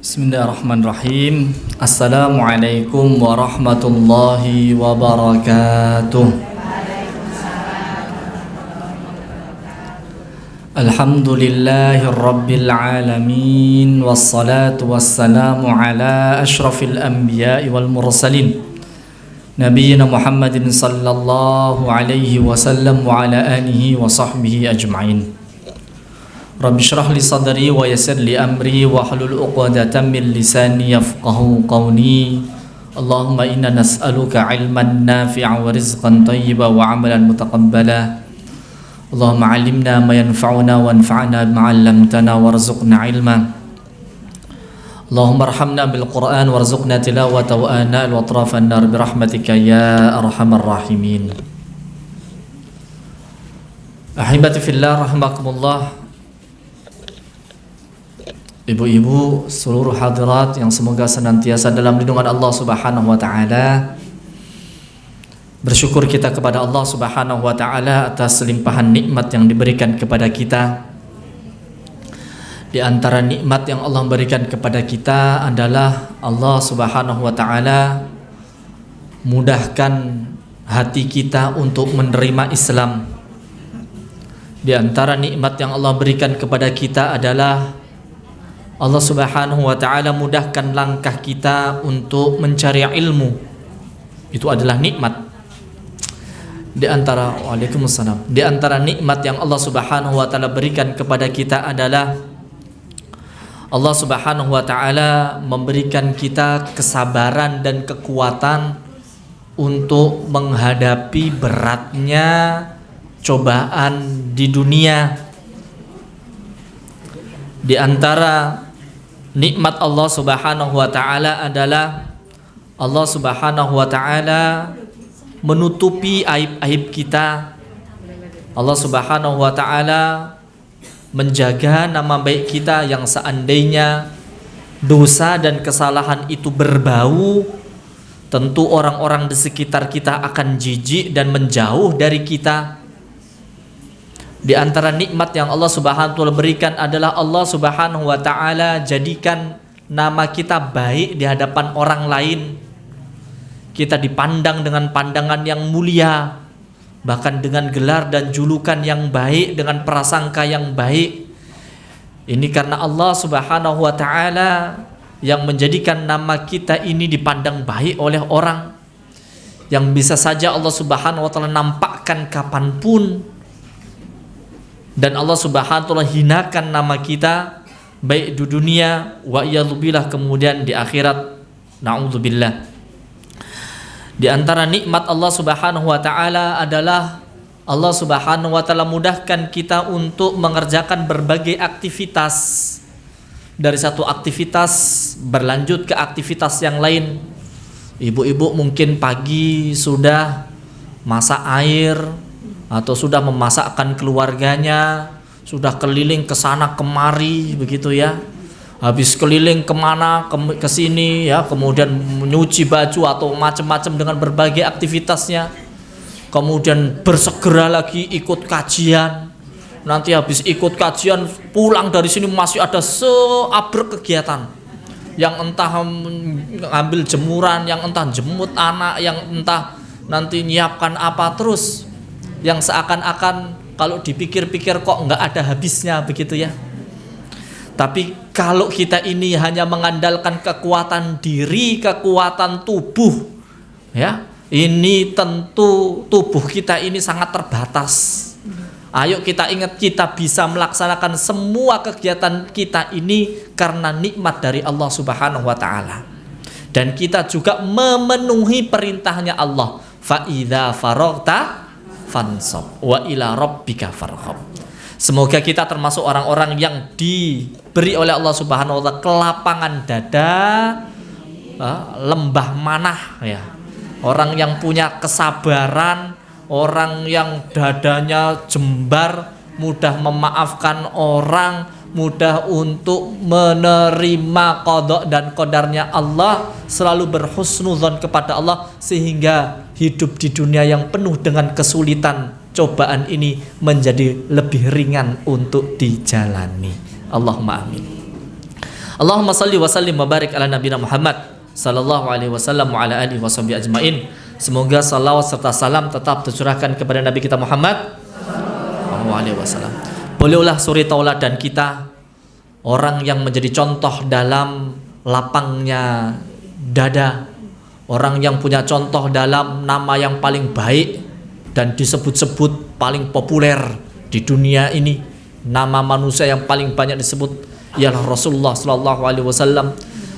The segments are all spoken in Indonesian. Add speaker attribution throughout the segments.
Speaker 1: Bismillahirrahmanirrahim. Assalamualaikum warahmatullahi wabarakatuh. Alhamdulillahirabbil alamin wassalatu wassalamu ala asyrafil anbiya'i wal mursalin Nabiyyina Muhammadin sallallahu alaihi wasallam wa ala alihi wa sahbihi ajma'in. Rabbi syrah li sadri wa yassir li amri wa hlul 'uqdatam min lisani yafqahu qawli. Allahumma inna nas'aluka 'ilman nafi'an wa rizqan thayyiban wa 'amalan mutaqabbala. Allahumma 'allimna ma yanfa'una wanfa'na bima 'allamtana warzuqna 'ilma. Allahumma arhamna bil Qur'an warzuqna tilawatahu ana al-atrafan nar bi rahmatika ya arhamar rahimin. Ahibati fillah rahimakumullah. Ibu-ibu, seluruh hadirat yang semoga senantiasa dalam lindungan Allah Subhanahu wa taala. Bersyukur kita kepada Allah Subhanahu wa taala atas limpahan nikmat yang diberikan kepada kita. Di antara nikmat yang Allah berikan kepada kita adalah Allah Subhanahu wa taala mudahkan hati kita untuk menerima Islam. Di antara nikmat yang Allah berikan kepada kita adalah Allah Subhanahu wa taala mudahkan langkah kita untuk mencari ilmu. Itu adalah nikmat. Di antara Waalaikumsalam. Di antara nikmat yang Allah Subhanahu wa taala berikan kepada kita adalah Allah Subhanahu wa taala memberikan kita kesabaran dan kekuatan untuk menghadapi beratnya cobaan di dunia. Di antara nikmat Allah Subhanahu wa taala adalah Allah Subhanahu wa taala menutupi aib-aib kita. Allah Subhanahu wa taala menjaga nama baik kita yang seandainya dosa dan kesalahan itu berbau, tentu orang-orang di sekitar kita akan jijik dan menjauh dari kita. Di antara nikmat yang Allah Subhanahu wa taala berikan adalah Allah Subhanahu wa taala jadikan nama kita baik di hadapan orang lain. Kita dipandang dengan pandangan yang mulia, bahkan dengan gelar dan julukan yang baik, dengan prasangka yang baik. Ini karena Allah Subhanahu wa taala yang menjadikan nama kita ini dipandang baik oleh orang yang bisa saja Allah Subhanahu wa taala nampakkan kapanpun. Dan Allah Subhanahu wa taala hinakan nama kita baik di dunia wa iyadzubillah, kemudian di akhirat, na'udzubillah. Di antara nikmat Allah Subhanahu wa taala adalah Allah Subhanahu wa taala mudahkan kita untuk mengerjakan berbagai aktivitas. Dari satu aktivitas berlanjut ke aktivitas yang lain. Ibu-ibu mungkin pagi sudah masak air atau sudah memasakkan keluarganya, sudah keliling ke sana kemari begitu ya. Habis keliling kemana ke sini ya, kemudian menyuci baju atau macam-macam dengan berbagai aktivitasnya. Kemudian bersegera lagi ikut kajian. Nanti habis ikut kajian pulang dari sini masih ada seabrek kegiatan. Yang entah ngambil jemuran, yang entah jemput anak, yang entah nanti nyiapkan apa terus. Yang seakan-akan kalau dipikir-pikir kok nggak ada habisnya begitu ya. Tapi kalau kita ini hanya mengandalkan kekuatan diri, kekuatan tubuh ya, ini tentu tubuh kita ini sangat terbatas. Ayo kita ingat, kita bisa melaksanakan semua kegiatan kita ini karena nikmat dari Allah Subhanahu wa taala. Dan kita juga memenuhi perintahnya Allah. Fa idza faraghta fansab wa ila rabbika farghab. Semoga kita termasuk orang-orang yang diberi oleh Allah Subhanahu wa taala kelapangan dada, lembah manah ya. Orang yang punya kesabaran, orang yang dadanya jembar, mudah memaafkan orang, mudah untuk menerima qada dan qadarnya Allah, selalu berhusnudzon kepada Allah sehingga hidup di dunia yang penuh dengan kesulitan, cobaan ini menjadi lebih ringan untuk dijalani. Allahumma amin. Allahumma salli wa sallim wa barik ala nabiyina Muhammad sallallahu alaihi wasallam wa ala alihi washabihi ajmain. Semoga salawat serta salam tetap tercurahkan kepada Nabi kita Muhammad sallallahu alaihi wasallam. Bolehlah suri tauladan kita, orang yang menjadi contoh dalam lapangnya dada, orang yang punya contoh dalam nama yang paling baik dan disebut-sebut paling populer di dunia ini, nama manusia yang paling banyak disebut ialah Rasulullah sallallahu alaihi wasallam.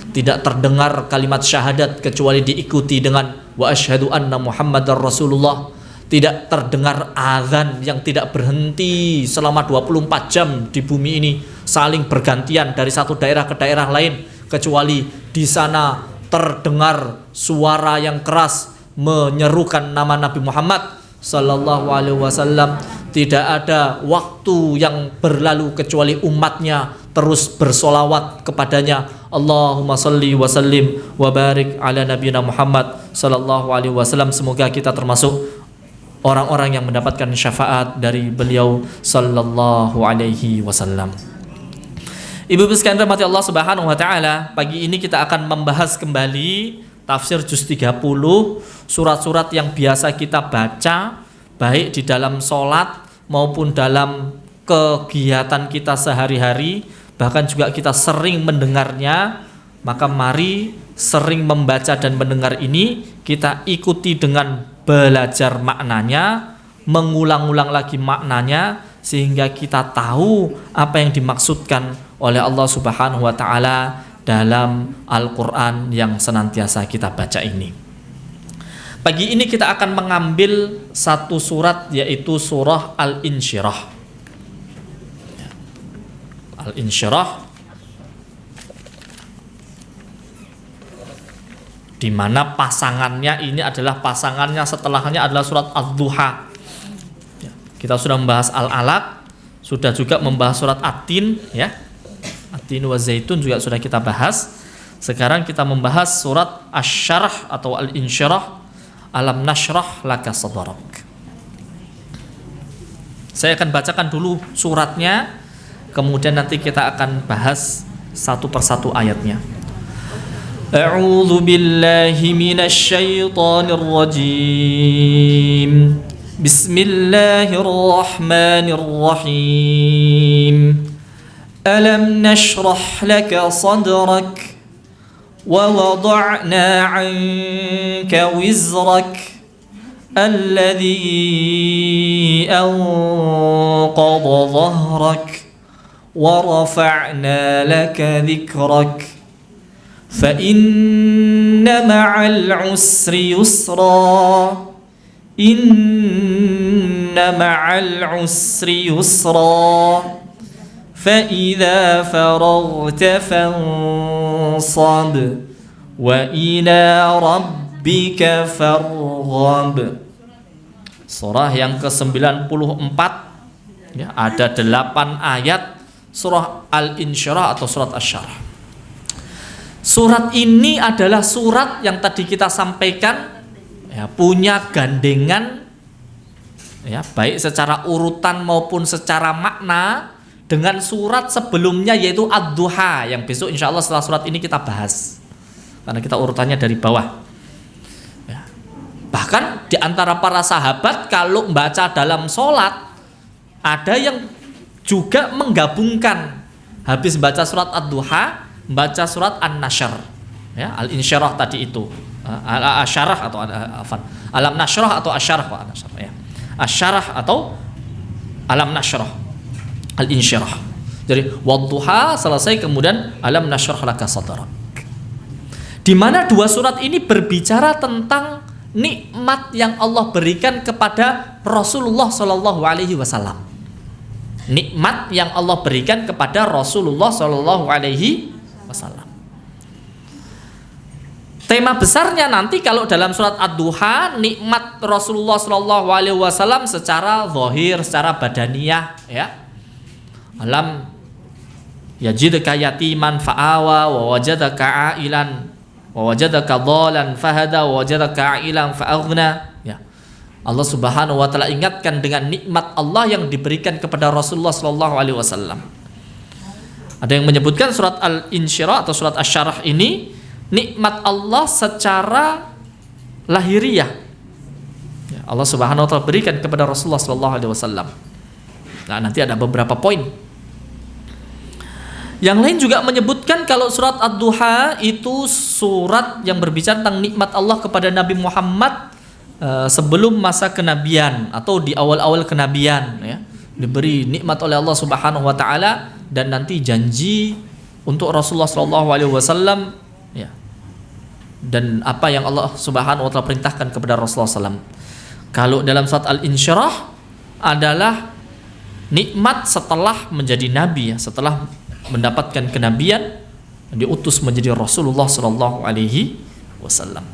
Speaker 1: Tidak terdengar kalimat syahadat kecuali diikuti dengan wa asyhadu anna Muhammadar Rasulullah. Tidak terdengar azan yang tidak berhenti selama 24 jam di bumi ini, saling bergantian dari satu daerah ke daerah lain, kecuali di sana terdengar suara yang keras menyerukan nama Nabi Muhammad sallallahu alaihi wasallam. Tidak ada waktu yang berlalu kecuali umatnya terus bersolawat kepadanya. Allahumma salli wa sallim wa barik ala nabiyina Muhammad sallallahu alaihi wasallam. Semoga kita termasuk orang-orang yang mendapatkan syafaat dari beliau sallallahu alaihi wasallam. Ibu-ibu sekalian rahmati Allah Subhanahu wa taala, pagi ini kita akan membahas kembali tafsir juz 30, surat-surat yang biasa kita baca baik di dalam sholat maupun dalam kegiatan kita sehari-hari, bahkan juga kita sering mendengarnya. Maka mari sering membaca dan mendengar ini kita ikuti dengan belajar maknanya, mengulang-ulang lagi maknanya, sehingga kita tahu apa yang dimaksudkan oleh Allah Subhanahu wa taala dalam Al-Quran yang senantiasa kita baca ini. Pagi ini kita akan mengambil satu surat, yaitu surah Al-Insyirah. Al-Insyirah, di mana pasangannya ini adalah pasangannya setelahnya adalah surat Ad-Duha. Kita sudah membahas Al-Alaq, sudah juga membahas surat At-Tin, ya. At-Tin wa Zaitun juga sudah kita bahas. Sekarang kita membahas surat Asy-Syarh atau Al-Insyirah. Alam nashrah laka sadrak. Saya akan bacakan dulu suratnya, kemudian nanti kita akan bahas satu persatu ayatnya. A'udzu billahi minasy syaithanir rajim. Bismillahirrahmanirrahim. Alam nashrah laka sadrak wa wada'na 'anka wizrak alladhi anqadha dhahrak wa rafa'na laka dhikrak fa inna ma'al 'usri yusra inna ma'al 'usri yusra فَإِذَا فَرَغْتَ فَانصَبْ وَإِلَى رَبِّكَ فَارْغَبْ. Surah yang ke-94, ya, ada 8 ayat surah Al-Insyirah atau surat Asy-Syarh. Surat ini adalah surat yang tadi kita sampaikan, ya, punya gandengan, ya, baik secara urutan maupun secara makna dengan surat sebelumnya, yaitu Ad-Duha, yang besok insya Allah setelah surat ini kita bahas, karena kita urutannya dari bawah, ya. Bahkan di antara para sahabat kalau membaca dalam sholat, ada yang juga menggabungkan, habis baca surat Ad-Duha baca surat An-Nashr, ya, Al-Insyirah tadi itu, Asy-Syarh atau Alam Nashrah atau Asy-Syarh, ya. Asy-Syarh atau Alam Nashrah, Al-Insyirah. Jadi wadduha selesai, kemudian alam nashrah laka sadrak. Di mana dua surat ini berbicara tentang nikmat yang Allah berikan kepada Rasulullah sallallahu alaihi wasallam. Nikmat yang Allah berikan kepada Rasulullah sallallahu alaihi wasallam. Tema besarnya nanti kalau dalam surat Ad-Duha, nikmat Rasulullah sallallahu alaihi wasallam secara zahir, secara badaniyah, ya. Alam yajidka yatiman fa'awa wa wajadaka a'ilan wa wajadaka dhalan fahada wa wajadaka a'ilan fa'aghna, ya. Allah Subhanahu wa taala ingatkan dengan nikmat Allah yang diberikan kepada Rasulullah sallallahu alaihi wasallam. Ada yang menyebutkan surat Al-Insyirah atau surat Asy-Syarah ini nikmat Allah secara lahiriah. Ya, Allah Subhanahu wa taala berikan kepada Rasulullah sallallahu alaihi wasallam. Nah, nanti ada beberapa poin. Yang lain juga menyebutkan kalau surat Ad-Duha itu surat yang berbicara tentang nikmat Allah kepada Nabi Muhammad sebelum masa kenabian atau di awal-awal kenabian, ya. Diberi nikmat oleh Allah Subhanahu wa taala dan nanti janji untuk Rasulullah sallallahu alaihi wasallam, ya. Dan apa yang Allah Subhanahu wa taala perintahkan kepada Rasulullah SAW. Kalau dalam surat Al-Insyirah adalah nikmat setelah menjadi nabi, ya, setelah mendapatkan kenabian diutus menjadi Rasulullah sallallahu alaihi wasallam.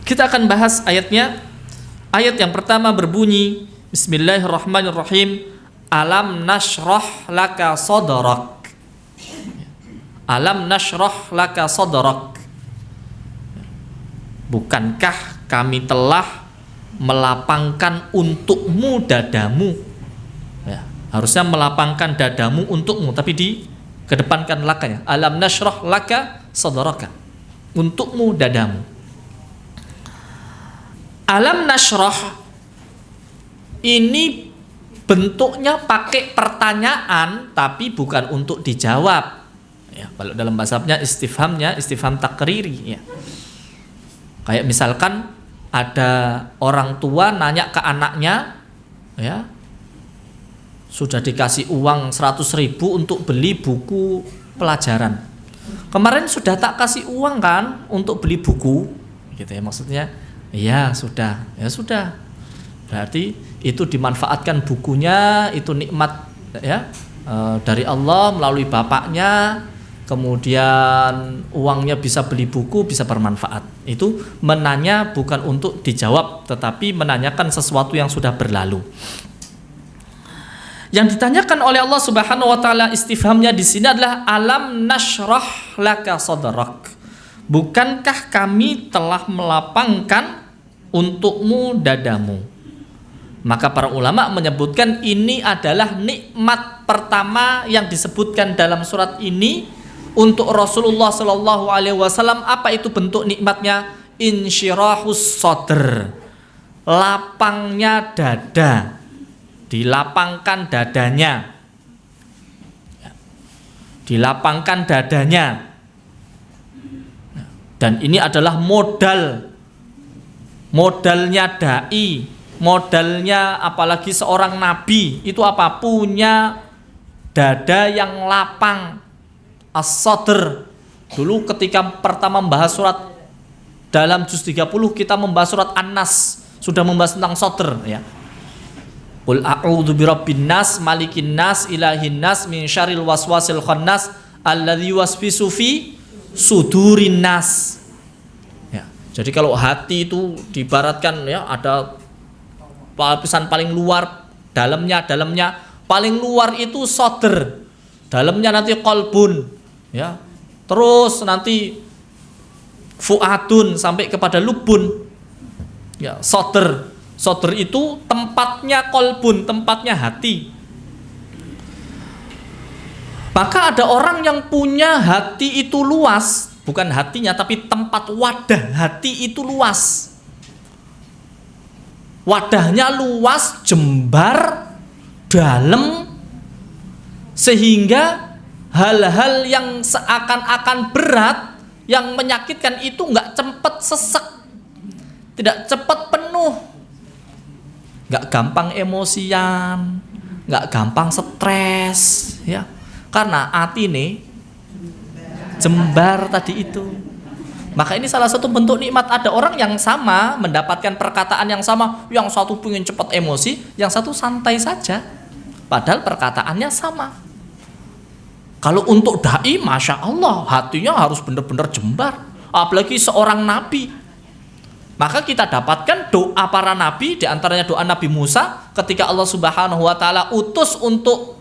Speaker 1: Kita akan bahas ayatnya. Ayat yang pertama berbunyi Bismillahirrahmanirrahim. Alam nashrah laka sadrak. Alam nashrah laka sadrak. Bukankah kami telah melapangkan untukmu dadamu? Ya, harusnya melapangkan dadamu untukmu, tapi dikedepankan lakanya. Alam nashrah laka sadraka. Untukmu dadamu. Alam nashrah ini bentuknya pakai pertanyaan tapi bukan untuk dijawab. Ya, kalau dalam bahasa Arabnya istifham takriri, ya. Kayak misalkan ada orang tua nanya ke anaknya, ya, sudah dikasih uang 100.000 untuk beli buku pelajaran. Kemarin sudah tak kasih uang kan untuk beli buku, gitu ya maksudnya. Iya sudah, ya sudah. Berarti itu dimanfaatkan bukunya, itu nikmat, ya, dari Allah melalui bapaknya. Kemudian uangnya bisa beli buku, bisa bermanfaat. Itu menanya bukan untuk dijawab, tetapi menanyakan sesuatu yang sudah berlalu. Yang ditanyakan oleh Allah Subhanahu wa taala istifhamnya di sini adalah alam nashrah laka sadrak. Bukankah kami telah melapangkan untukmu dadamu? Maka para ulama menyebutkan ini adalah nikmat pertama yang disebutkan dalam surat ini untuk Rasulullah Shallallahu Alaihi Wasallam. Apa itu bentuk nikmatnya? Insyirahus sadr, lapangnya dada, dilapangkan dadanya, dilapangkan dadanya. Dan ini adalah modalnya dai, modalnya apalagi seorang nabi itu apa? Punya dada yang lapang. As-sadr. Dulu ketika pertama membahas surat dalam juz 30 kita membahas surat An-Nas, sudah membahas tentang sadr, ya. Qul a'udzu birabbin nas, malikin nas, ilahin nas, min syarril waswasil khannas, alladzi yuwaswisu fi sudurin nas. Ya, jadi kalau hati itu diibaratkan, ya, ada lapisan paling luar, dalamnya paling luar itu sadr, dalamnya nanti qalbun, ya, terus nanti fuadun sampai kepada lubun, ya. Sadr itu tempatnya qalbun, tempatnya hati. Maka ada orang yang punya hati itu luas, bukan hatinya tapi tempat wadah hati itu luas. Wadahnya luas, jembar, dalam, sehingga hal-hal yang seakan-akan berat, yang menyakitkan itu nggak cepat sesek, tidak cepat penuh, nggak gampang emosian, nggak gampang stres, ya, karena hati nih jembar tadi itu. Maka ini salah satu bentuk nikmat. Ada orang yang sama mendapatkan perkataan yang sama, yang satu pengen cepat emosi, yang satu santai saja, padahal perkataannya sama. Kalau untuk dai, masya Allah, hatinya harus benar-benar jembar, apalagi seorang nabi. Maka kita dapatkan doa para nabi, diantaranya doa Nabi Musa ketika Allah Subhanahu wa taala utus untuk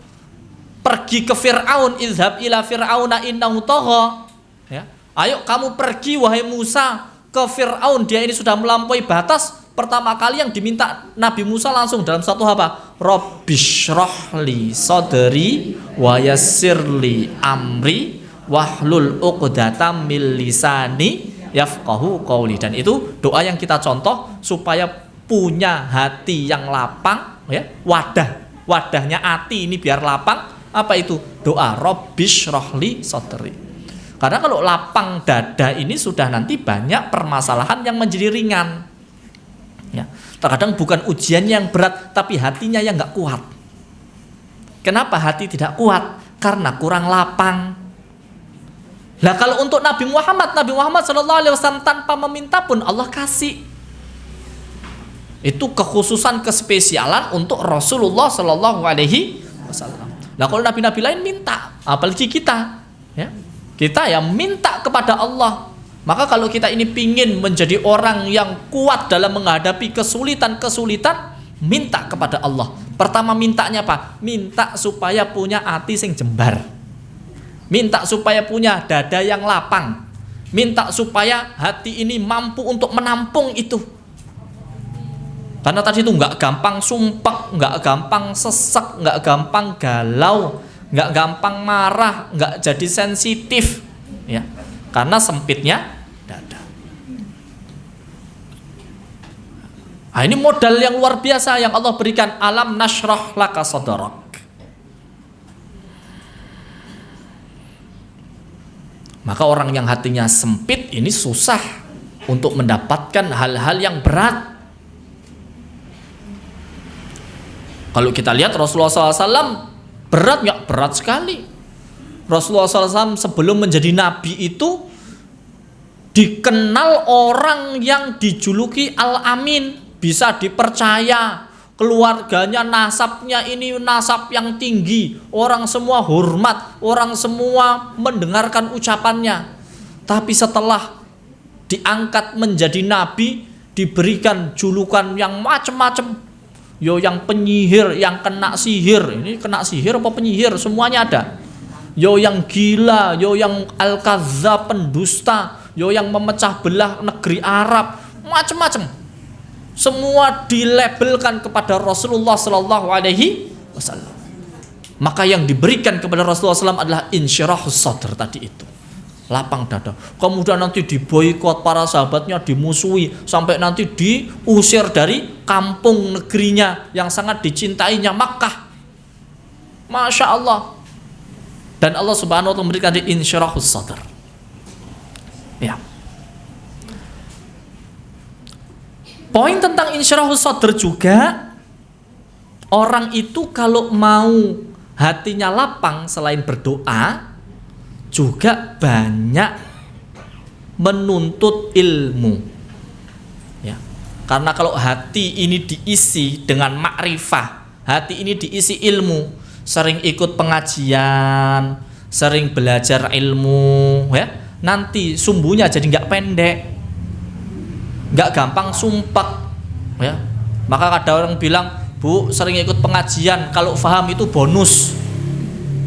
Speaker 1: pergi ke Fir'aun, izhab ila fir'auna innahu tagha, ya. Ayo kamu pergi wahai Musa ke Fir'aun, dia ini sudah melampaui batas. Pertama kali yang diminta Nabi Musa langsung dalam satu apa? Rabbishrahli sadri wa yassirli amri wahlul 'uqdatam min lisani yafqahu qawli. Dan itu doa yang kita contoh supaya punya hati yang lapang, ya, wadahnya hati ini biar lapang. Apa itu? Doa Rabbishrahli sadri. Karena kalau lapang dada ini sudah nanti banyak permasalahan yang menjadi ringan. Ya, terkadang bukan ujian yang berat, tapi hatinya yang nggak kuat. Kenapa hati tidak kuat? Karena kurang lapang. Nah, kalau untuk Nabi Muhammad SAW tanpa meminta pun Allah kasih. Itu kekhususan kespesialan untuk Rasulullah SAW. Nah, kalau nabi-nabi lain minta, apalagi kita, ya. Kita yang minta kepada Allah. Maka kalau kita ini pingin menjadi orang yang kuat dalam menghadapi kesulitan-kesulitan, minta kepada Allah. Pertama mintanya apa? Minta supaya punya hati sing jembar. Minta supaya punya dada yang lapang. Minta supaya hati ini mampu untuk menampung itu. Karena tadi itu nggak gampang sumpek, nggak gampang sesek, nggak gampang galau, nggak gampang marah, nggak jadi sensitif, ya, karena sempitnya dada. Nah, ini modal yang luar biasa yang Allah berikan. Alam nashrah laka sadrak. Maka orang yang hatinya sempit ini susah untuk mendapatkan hal-hal yang berat. Kalau kita lihat Rasulullah SAW berat nggak? Berat sekali. Rasulullah SAW sebelum menjadi nabi itu dikenal orang yang dijuluki Al-Amin, bisa dipercaya, keluarganya, nasabnya ini nasab yang tinggi, orang semua hormat, orang semua mendengarkan ucapannya. Tapi setelah diangkat menjadi nabi, diberikan julukan yang macam-macam. Yo yang penyihir, yang kena sihir, ini kena sihir apa penyihir, semuanya ada. Yo yang gila, yo yang al-kazzab, pendusta, yo yang memecah belah negeri Arab, macam-macam. Semua dilabelkan kepada Rasulullah SAW. Maka yang diberikan kepada Rasulullah SAW adalah insyirahus sadr tadi itu, lapang dada. Kemudian nanti diboikot para sahabatnya, dimusuhi, sampai nanti diusir dari kampung negerinya yang sangat dicintainya, Makkah. Masya Allah. Dan Allah Subhanahu wa ta'ala memberikan di insyirahus sadr. Ya. Poin tentang insyirahus sadr juga, orang itu kalau mau hatinya lapang selain berdoa, juga banyak menuntut ilmu, ya. Karena kalau hati ini diisi dengan makrifah, hati ini diisi ilmu, sering ikut pengajian, sering belajar ilmu, ya, nanti sumbunya jadi nggak pendek, nggak gampang sumpek, ya. Maka ada orang bilang, Bu, sering ikut pengajian, kalau faham itu bonus.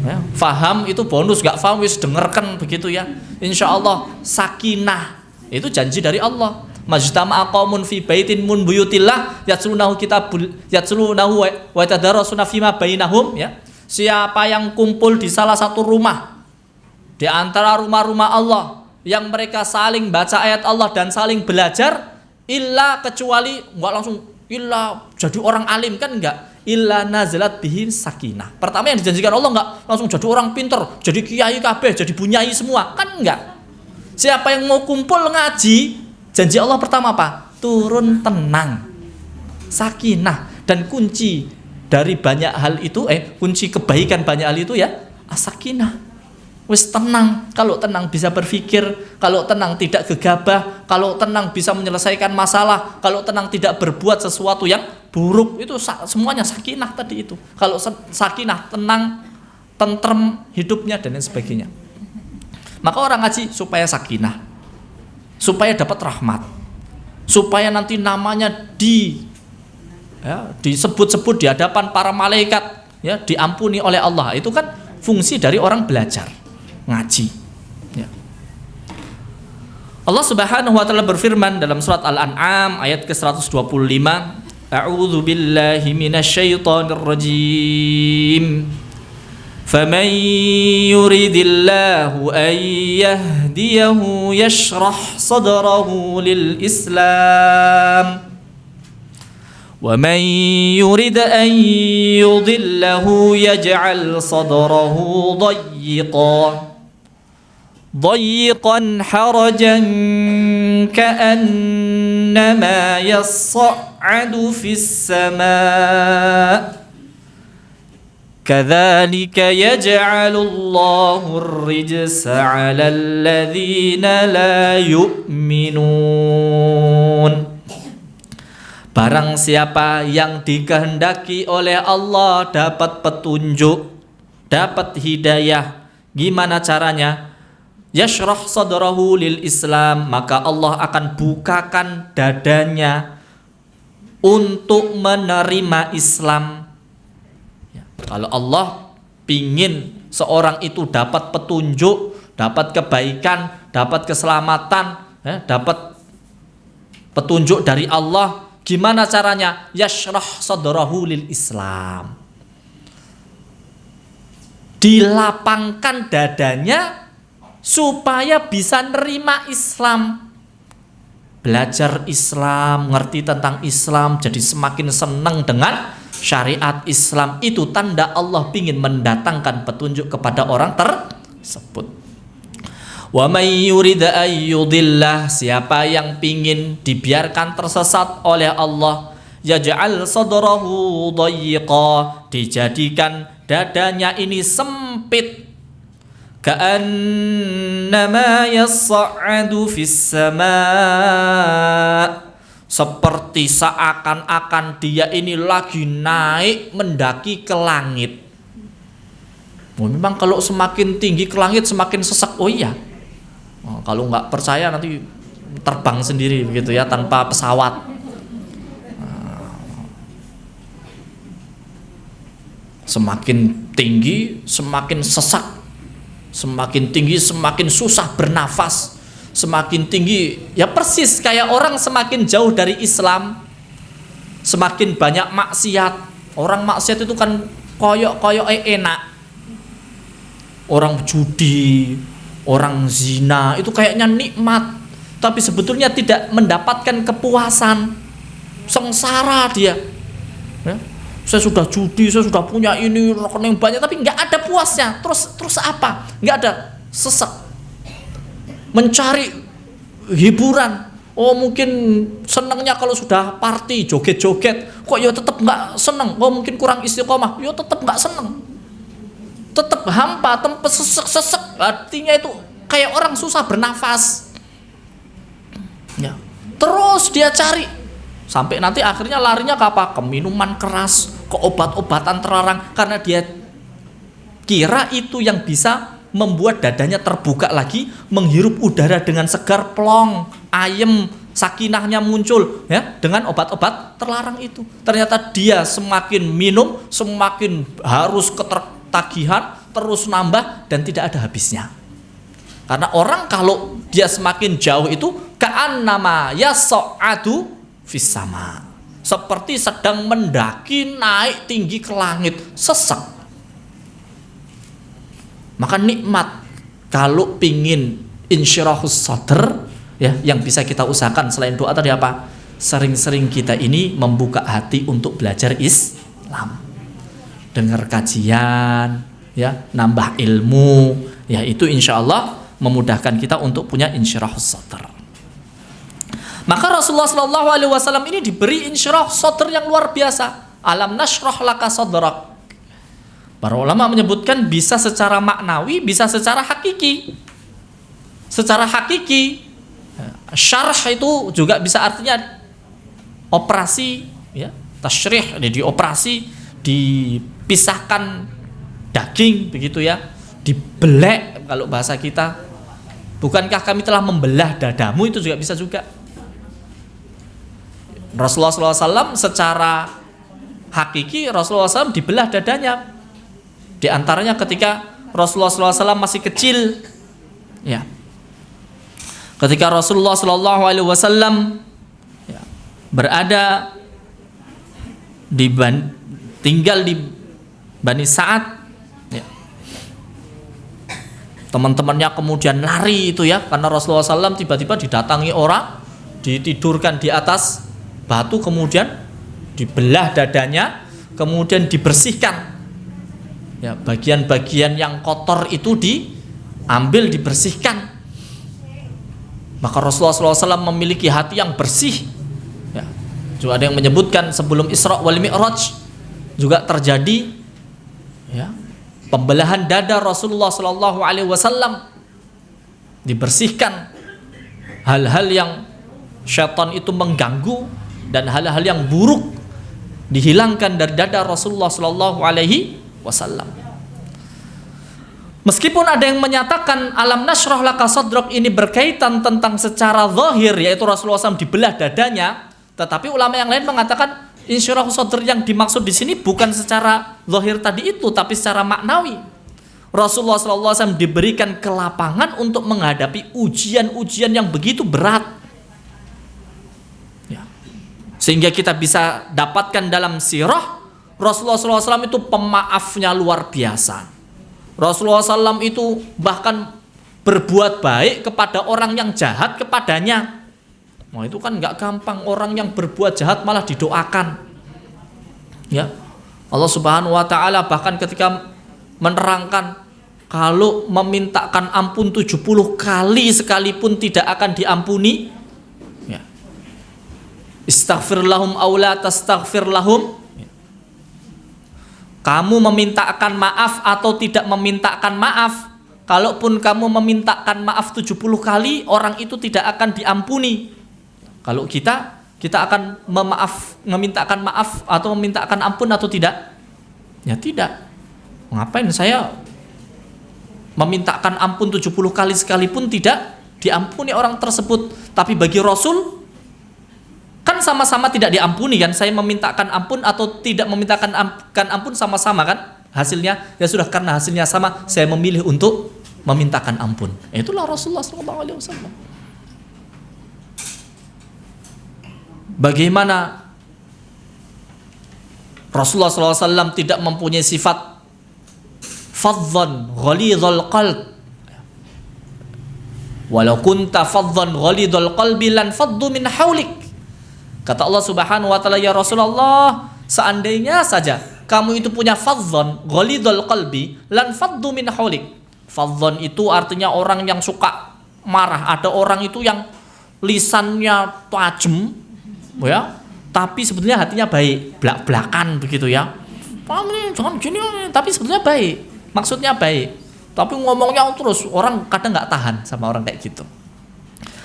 Speaker 1: Ya, faham itu bonus, gak faham wis dengarkan begitu ya. Insya Allah sakinah itu janji dari Allah. Majtama'a qaumun fi baitin mun buyutillah yatlunahu wa yatadarasuna fima bainahum, ya. Siapa yang kumpul di salah satu rumah di antara rumah-rumah Allah yang mereka saling baca ayat Allah dan saling belajar, illa kecuali enggak langsung illa jadi orang alim, kan enggak. Illa nazalat bihi sakinah. Pertama yang dijanjikan Allah enggak langsung jadi orang pinter, jadi kiai kabeh, jadi bunyai semua, kan enggak. Siapa yang mau kumpul ngaji, janji Allah pertama apa? Turun tenang, sakinah. Dan kunci dari banyak hal itu, kunci kebaikan banyak hal itu ya, as-sakinah. Wis tenang. Kalau tenang bisa berpikir, kalau tenang tidak gegabah, kalau tenang bisa menyelesaikan masalah, kalau tenang tidak berbuat sesuatu yang buruk, itu semuanya sakinah tadi itu. Kalau sakinah, tenang, tentrem hidupnya dan lain sebagainya. Maka orang ngaji supaya sakinah, supaya dapat rahmat, supaya nanti namanya disebut-sebut di hadapan para malaikat, ya, diampuni oleh Allah. Itu kan fungsi dari orang belajar ngaji, ya. Allah Subhanahu wa ta'ala berfirman dalam surat Al-An'am ayat ke-125, A'udzu billahi minasyaitonir rajim. فمن يريد الله أن يهديه يشرح صدره للإسلام ومن يريد أن يضله يجعل صدره ضيقا حرجا كأنما يصعد في السماء كذلك يجعل الله الرجس على الذين لا يؤمنون. Barang siapa yang dikehendaki oleh Allah dapat petunjuk, dapat hidayah. Gimana caranya? Yashrah sadrahu lil Islam, maka Allah akan bukakan dadanya untuk menerima Islam. Kalau Allah pingin seorang itu dapat petunjuk, dapat kebaikan, dapat keselamatan, dapat petunjuk dari Allah, gimana caranya? Yashrah sadrahu lil Islam. Dilapangkan dadanya supaya bisa nerima Islam. Belajar Islam, ngerti tentang Islam, jadi semakin senang dengan syariat Islam. Itu tanda Allah ingin mendatangkan petunjuk kepada orang tersebut. Wa may yurid ayyudillah, siapa yang pingin dibiarkan tersesat oleh Allah, yaj'al sadrahu dayyiqa, dijadikan dadanya ini sempit, ka'annama yas'adu fis sama', seperti seakan-akan dia ini lagi naik mendaki ke langit. Memang kalau semakin tinggi ke langit semakin sesak. Oh iya, kalau nggak percaya nanti terbang sendiri begitu ya, tanpa pesawat. Semakin tinggi semakin sesak, semakin tinggi semakin susah bernafas. Semakin tinggi, ya persis kayak orang semakin jauh dari Islam, semakin banyak maksiat. Orang maksiat itu kan koyok enak. Orang judi, orang zina, itu kayaknya nikmat, tapi sebetulnya tidak mendapatkan kepuasan. Sengsara dia. Ya? Saya sudah judi, saya sudah punya ini rekening banyak, tapi nggak ada puasnya. Terus apa? Nggak ada, sesek. Mencari hiburan. Oh mungkin senangnya kalau sudah party, joget-joget. Kok ya tetap nggak seneng. Oh mungkin kurang istiqomah. Ya tetap nggak seneng. Tetap hampa, tempat sesek. Artinya itu kayak orang susah bernafas. Ya. Terus dia cari. Sampai nanti akhirnya larinya ke apa? Ke minuman keras, ke obat-obatan terlarang. Karena dia kira itu yang bisa membuat dadanya terbuka lagi, menghirup udara dengan segar, plong, ayem, sakinahnya muncul ya dengan obat-obat terlarang itu. Ternyata dia semakin minum semakin harus ketagihan, terus nambah dan tidak ada habisnya. Karena orang kalau dia semakin jauh itu ka'annama yas'adu fis sama, seperti sedang mendaki naik tinggi ke langit, sesak. Maka nikmat kalau pingin insyirahus sadr ya, yang bisa kita usahakan selain doa tadi apa? Sering-sering kita ini membuka hati untuk belajar Islam, dengar kajian ya, nambah ilmu ya, itu insya Allah memudahkan kita untuk punya insyirahus sadr. Maka Rasulullah SAW ini diberi insyirahus sadr yang luar biasa. Alam nashrah laka sadrak. Para ulama menyebutkan bisa secara maknawi, bisa secara hakiki. Secara hakiki, syarh itu juga bisa artinya operasi, ya, tasyrih, dioperasi, dipisahkan daging, begitu ya, dibelek kalau bahasa kita. Bukankah kami telah membelah dadamu, itu juga bisa juga. Rasulullah SAW secara hakiki, Rasulullah SAW dibelah dadanya. Di antaranya ketika Rasulullah SAW masih kecil, ya. Ketika Rasulullah SAW ya, berada tinggal di Bani Sa'ad, ya. Teman-temannya kemudian lari itu ya, karena Rasulullah SAW tiba-tiba didatangi orang, ditidurkan di atas batu, kemudian dibelah dadanya, kemudian dibersihkan, ya, bagian-bagian yang kotor itu diambil, dibersihkan. Maka Rasulullah SAW memiliki hati yang bersih, ya. Juga ada yang menyebutkan sebelum Isra wal Mi'raj juga terjadi, ya, pembelahan dada Rasulullah SAW, dibersihkan hal-hal yang syaitan itu mengganggu dan hal-hal yang buruk dihilangkan dari dada Rasulullah SAW. Meskipun ada yang menyatakan alam nashrah laka sadrak ini berkaitan tentang secara zahir, yaitu Rasulullah SAW dibelah dadanya, tetapi ulama yang lain mengatakan insyirah sadr yang dimaksud di sini bukan secara zahir tadi itu, tapi secara maknawi. Rasulullah SAW diberikan kelapangan untuk menghadapi ujian-ujian yang begitu berat, ya. Sehingga kita bisa dapatkan dalam sirah Rasulullah SAW itu pemaafnya luar biasa. Rasulullah SAW itu bahkan berbuat baik kepada orang yang jahat kepadanya. Nah, itu kan nggak gampang, orang yang berbuat jahat malah didoakan, ya. Allah Subhanahu wa Ta'ala bahkan ketika menerangkan kalau memintakan ampun 70 kali sekalipun tidak akan diampuni, ya. Istaghfir lahum aw la tastaghfir lahum, ya. Kamu memintakan maaf atau tidak memintakan maaf, kalaupun kamu memintakan maaf 70 kali, orang itu tidak akan diampuni. Kalau kita akan memintakan maaf atau memintakan ampun atau tidak? Ya tidak. Ngapain saya memintakan ampun 70 kali sekalipun tidak diampuni orang tersebut? Tapi bagi Rasul kan sama-sama tidak diampuni kan? Saya memintakan ampun atau tidak memintakan ampun sama-sama kan? Hasilnya ya sudah, karena hasilnya sama, saya memilih untuk memintakan ampun. Itulah Rasulullah SAW. Bagaimana Rasulullah SAW tidak mempunyai sifat fadhan ghalidhal qalb. Walau kunta fadhan ghalidhal qalbi lan faddu min haulik. Kata Allah Subhanahu wa Ta'ala, ya Rasulullah, seandainya saja kamu itu punya fadhan ghalidhal qalbi lan faddu min haulik. Fadhan itu artinya orang yang suka marah. Ada orang itu yang lisannya tajam, ya, tapi sebetulnya hatinya baik, belak-belakan begitu ya. Jangan gini, tapi sebetulnya baik, maksudnya baik, tapi ngomongnya terus, orang kadang nggak tahan sama orang kayak gitu.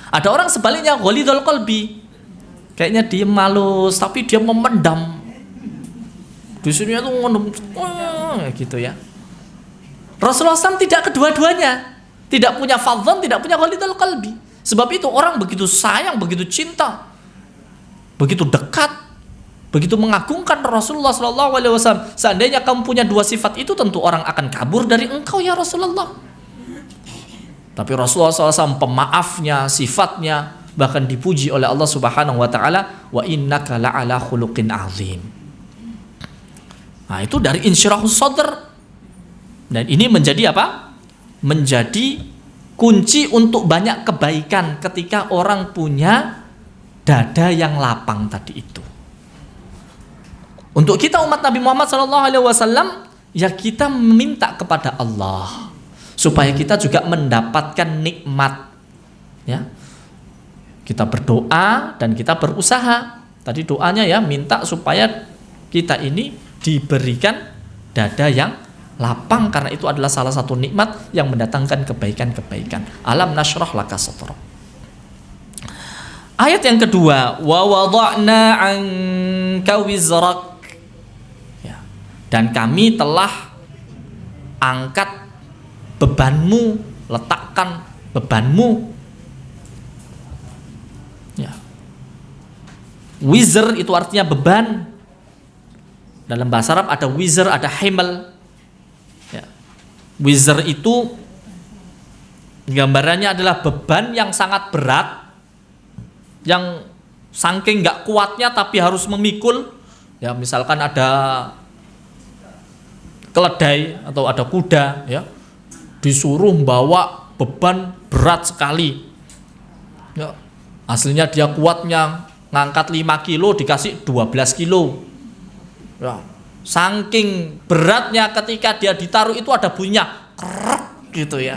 Speaker 1: Ada orang sebaliknya, ghalidhul qalbi, kayaknya dia malus, tapi dia memendam. Di sini tuh gitu ya. Rasulullah SAW tidak kedua-duanya, tidak punya fadhan, tidak punya ghalidhul qalbi. Sebab itu orang begitu sayang, begitu cinta, begitu dekat, begitu mengagungkan Rasulullah SAW. Seandainya kamu punya dua sifat itu, tentu orang akan kabur dari engkau ya Rasulullah. Tapi Rasulullah SAW pemaafnya, sifatnya bahkan dipuji oleh Allah Subhanahu wa Ta'ala, wa innaka la'ala khuluqin azim. Nah, itu dari insyirahus sadr. Dan ini menjadi apa? Menjadi kunci untuk banyak kebaikan ketika orang punya dada yang lapang tadi itu. Untuk kita umat Nabi Muhammad SAW, ya kita meminta kepada Allah supaya kita juga mendapatkan nikmat, ya. Kita berdoa dan kita berusaha. Tadi doanya ya minta supaya kita ini diberikan dada yang lapang, karena itu adalah salah satu nikmat yang mendatangkan kebaikan-kebaikan. Alam nashrah laka sadrak. Ayat yang kedua, wa wada'na 'anka wizrak, ya, dan kami telah angkat bebanmu, letakkan bebanmu, ya. Wizr itu artinya beban. Dalam bahasa Arab ada wizr, ada himal, ya. Wizr itu gambarannya adalah beban yang sangat berat, yang saking nggak kuatnya tapi harus memikul, Ya, misalkan ada keledai atau ada kuda, ya, disuruh bawa beban berat sekali. Ya, aslinya dia kuatnya ngangkat 5 kilo dikasih 12 kilo. Ya, saking beratnya ketika dia ditaruh itu ada bunyinya krek gitu ya.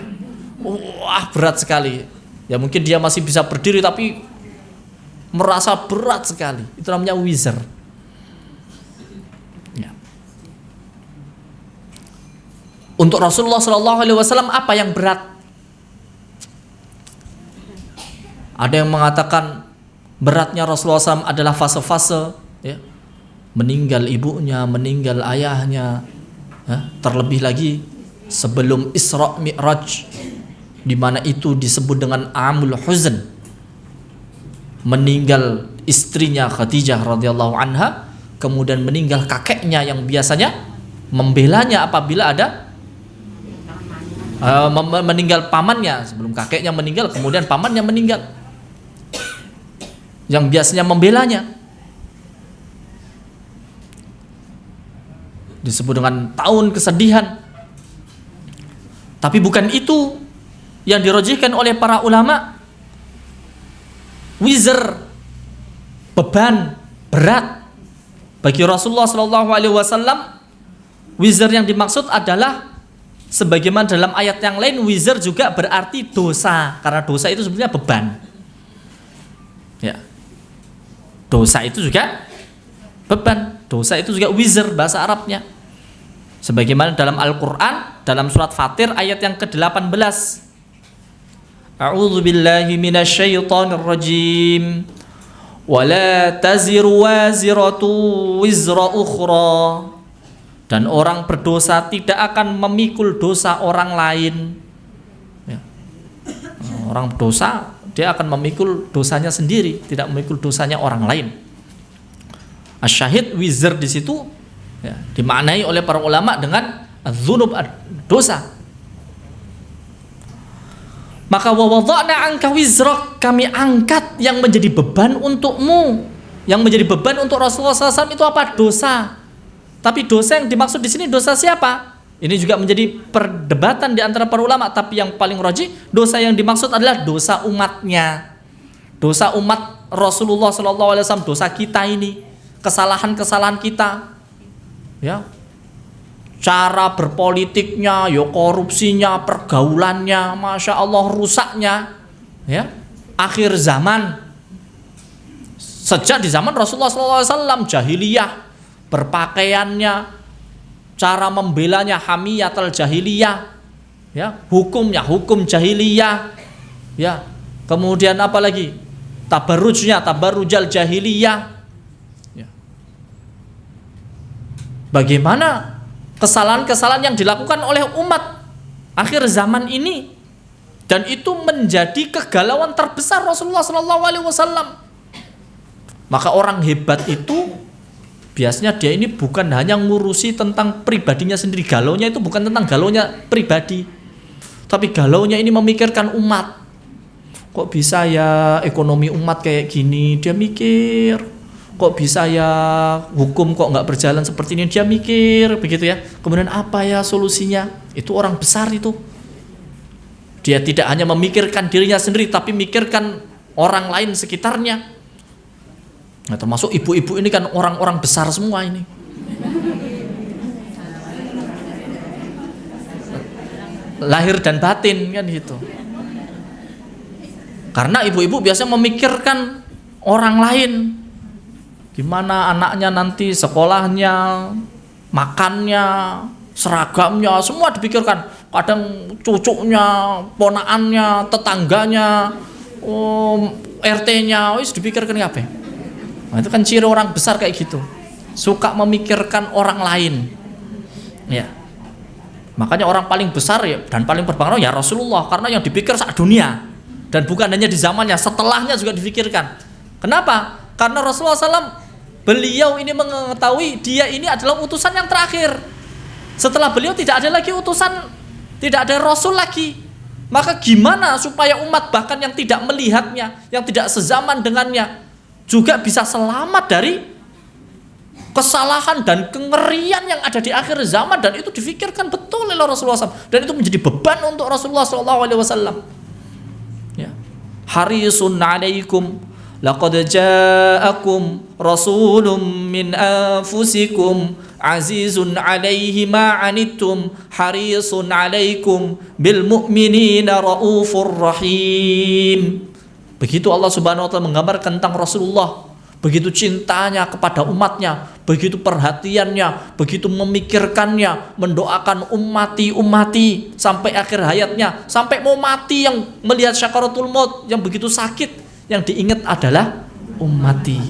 Speaker 1: Wah, berat sekali. Ya mungkin dia masih bisa berdiri tapi merasa berat sekali. Itu namanya wizr. Ya. Untuk Rasulullah SAW apa yang berat? Ada yang mengatakan beratnya Rasulullah SAW adalah fase-fase, ya. Meninggal ibunya, meninggal ayahnya, ya. Terlebih lagi sebelum Isra Mi'raj, di mana itu disebut dengan Amul Huzn. Meninggal istrinya Khadijah radhiyallahu anha, kemudian meninggal kakeknya yang biasanya membelanya apabila ada meninggal pamannya. Sebelum kakeknya meninggal, kemudian pamannya meninggal, yang biasanya membelanya. Disebut dengan tahun kesedihan. Tapi bukan itu yang dirojihkan oleh para ulama. Wizr, beban berat bagi Rasulullah SAW. Wizr yang dimaksud adalah sebagaimana dalam ayat yang lain, wizr juga berarti dosa, karena dosa itu sebenarnya beban. Ya, dosa itu juga beban, dosa itu juga wizr bahasa Arabnya. Sebagaimana dalam Al-Quran, dalam surat Fatir ayat yang ke-18. A'udzu billahi minasyaitonir rajim. Wala taziru waziratu wizra ukhra. Dan orang berdosa tidak akan memikul dosa orang lain. Ya. Orang berdosa dia akan memikul dosanya sendiri, tidak memikul dosanya orang lain. Asyahid wizr di situ, ya, dimaknai oleh para ulama dengan dzunub, dosa. Maka wa wada'na anka wizrak, kami angkat yang menjadi beban untukmu. Yang menjadi beban untuk Rasulullah SAW itu apa? Dosa. Tapi dosa yang dimaksud di sini dosa siapa? Ini juga menjadi perdebatan di antara para ulama. Tapi yang paling rajih, dosa yang dimaksud adalah dosa umatnya. Dosa umat Rasulullah SAW, dosa kita ini, kesalahan-kesalahan kita. Ya, cara berpolitiknya, ya korupsinya, pergaulannya, masya Allah rusaknya, ya. Akhir zaman, sejak di zaman Rasulullah SAW, jahiliyah, berpakaiannya, cara membelanya hamiyatul jahiliyah, ya, hukumnya hukum jahiliyah, ya. Kemudian apa lagi? Tabarrujnya, tabarrujal jahiliyah. Bagaimana kesalahan-kesalahan yang dilakukan oleh umat akhir zaman ini, dan itu menjadi kegalauan terbesar Rasulullah SAW. Maka orang hebat itu biasanya dia ini bukan hanya ngurusi tentang pribadinya sendiri, galaunya itu bukan tentang galaunya pribadi, tapi galaunya ini memikirkan umat. Kok bisa ya ekonomi umat kayak gini, dia mikir. Kok bisa ya hukum kok nggak berjalan seperti ini, dia mikir begitu ya. Kemudian apa ya solusinya? Itu orang besar itu. Dia tidak hanya memikirkan dirinya sendiri, tapi mikirkan orang lain sekitarnya. Nah, termasuk ibu-ibu ini kan orang-orang besar semua ini. Lahir dan batin kan gitu. Karena ibu-ibu biasanya memikirkan orang lain. Gimana anaknya nanti sekolahnya, makannya, seragamnya, semua dipikirkan. Kadang cucunya, ponakannya, tetangganya, RT-nya, wis dipikirkan apa? Nah, itu kan ciri orang besar kayak gitu. Suka memikirkan orang lain. Ya. Makanya orang paling besar ya dan paling berpengaruh ya Rasulullah, karena yang dipikir sak dunia. Dan bukan hanya di zamannya, setelahnya juga dipikirkan. Kenapa? Karena Rasulullah SAW, beliau ini mengetahui dia ini adalah utusan yang terakhir. Setelah beliau tidak ada lagi utusan, tidak ada Rasul lagi. Maka gimana supaya umat bahkan yang tidak melihatnya, yang tidak sezaman dengannya, juga bisa selamat dari kesalahan dan kengerian yang ada di akhir zaman, dan itu difikirkan betul oleh Rasulullah SAW, dan itu menjadi beban untuk Rasulullah SAW. Ya. Harisun alaikum laqad ja'akum rasulun min anfusikum azizun alaihi ma anittum harisun alaikum bil mu'minina raufur rahim. Begitu Allah Subhanahu wa taala menggambarkan tentang Rasulullah, begitu cintanya kepada umatnya, begitu perhatiannya, begitu memikirkannya, mendoakan ummati sampai akhir hayatnya, sampai mau mati, yang melihat syakaratul maut yang begitu sakit, yang diingat adalah ummati.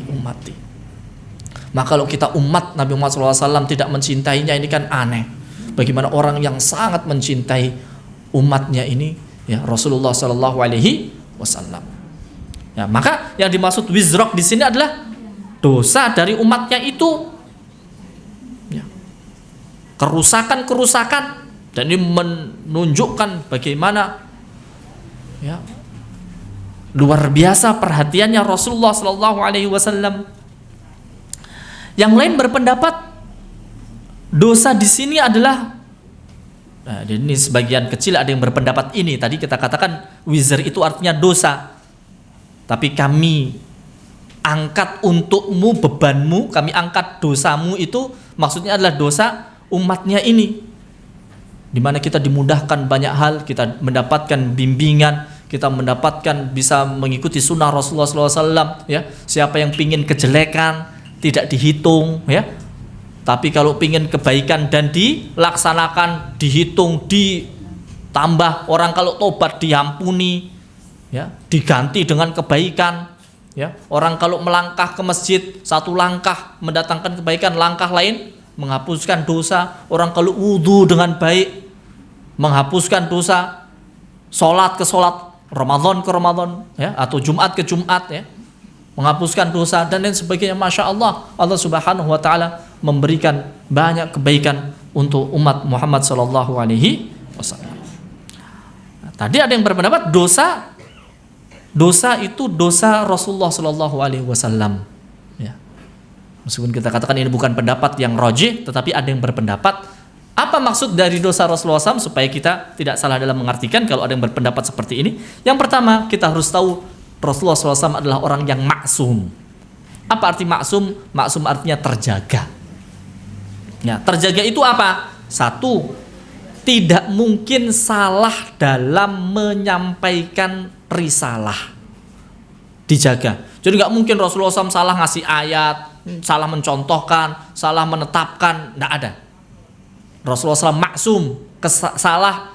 Speaker 1: Maka kalau kita umat Nabi Muhammad SAW tidak mencintainya, ini kan aneh. Bagaimana orang yang sangat mencintai umatnya ini, ya Rasulullah SAW. Ya, maka yang dimaksud wizrok di sini adalah dosa dari umatnya itu, ya, kerusakan, dan ini menunjukkan bagaimana, ya, luar biasa perhatiannya Rasulullah SAW. Yang lain berpendapat dosa di sini adalah, nah, ini sebagian kecil ada yang berpendapat ini. Tadi kita katakan wizr itu artinya dosa. Tapi kami angkat untukmu bebanmu, kami angkat dosamu, itu maksudnya adalah dosa umatnya ini, dimana kita dimudahkan banyak hal, kita mendapatkan bimbingan, kita mendapatkan bisa mengikuti sunnah Rasulullah SAW. Ya, siapa yang pingin kejelekan tidak dihitung, ya, tapi kalau pingin kebaikan dan dilaksanakan dihitung, ditambah. Orang kalau tobat diampuni, ya, diganti dengan kebaikan, ya. Orang kalau melangkah ke masjid, satu langkah mendatangkan kebaikan, langkah lain menghapuskan dosa. Orang kalau wudhu dengan baik menghapuskan dosa, sholat ke sholat, Ramadan ke Ramadan, ya, atau Jumat ke Jumat, ya, menghapuskan dosa dan lain sebagainya. Masya Allah, Allah Subhanahu wa taala memberikan banyak kebaikan untuk umat Muhammad sallallahu alaihi wasallam. Tadi ada yang berpendapat dosa itu dosa Rasulullah Shallallahu Alaihi Wasallam. Ya. Meskipun kita katakan ini bukan pendapat yang rajih, tetapi ada yang berpendapat apa maksud dari dosa Rasulullah SAW, supaya kita tidak salah dalam mengartikan kalau ada yang berpendapat seperti ini. Yang pertama, kita harus tahu Rasulullah SAW adalah orang yang maksum. Apa arti maksum? Maksum artinya terjaga. Ya, terjaga itu apa? Satu, tidak mungkin salah dalam menyampaikan risalah, dijaga. Jadi nggak mungkin Rasulullah SAW salah ngasih ayat, salah mencontohkan, salah menetapkan, nggak ada. Rasulullah SAW maksum, salah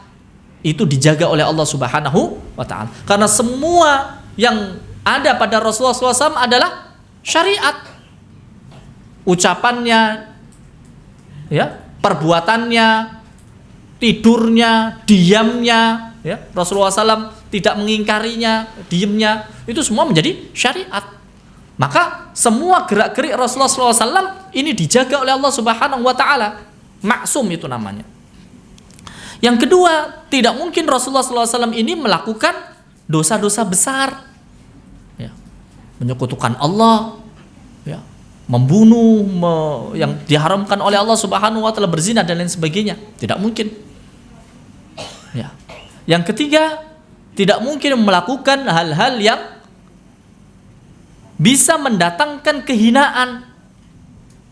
Speaker 1: itu dijaga oleh Allah Subhanahu wa taala. Karena semua yang ada pada Rasulullah SAW adalah syariat, ucapannya, ya, perbuatannya, tidurnya, diamnya, ya, Rasulullah SAW tidak mengingkarinya, diamnya, itu semua menjadi syariat. Maka semua gerak-gerik Rasulullah SAW ini dijaga oleh Allah Subhanahu wa taala. Maksum itu namanya. Yang kedua, tidak mungkin Rasulullah SAW ini melakukan dosa-dosa besar, ya, menyekutukan Allah, ya, membunuh, yang diharamkan oleh Allah Subhanahu wa taala, berzina dan lain sebagainya. Tidak mungkin. Ya. Yang ketiga, tidak mungkin melakukan hal-hal yang bisa mendatangkan kehinaan.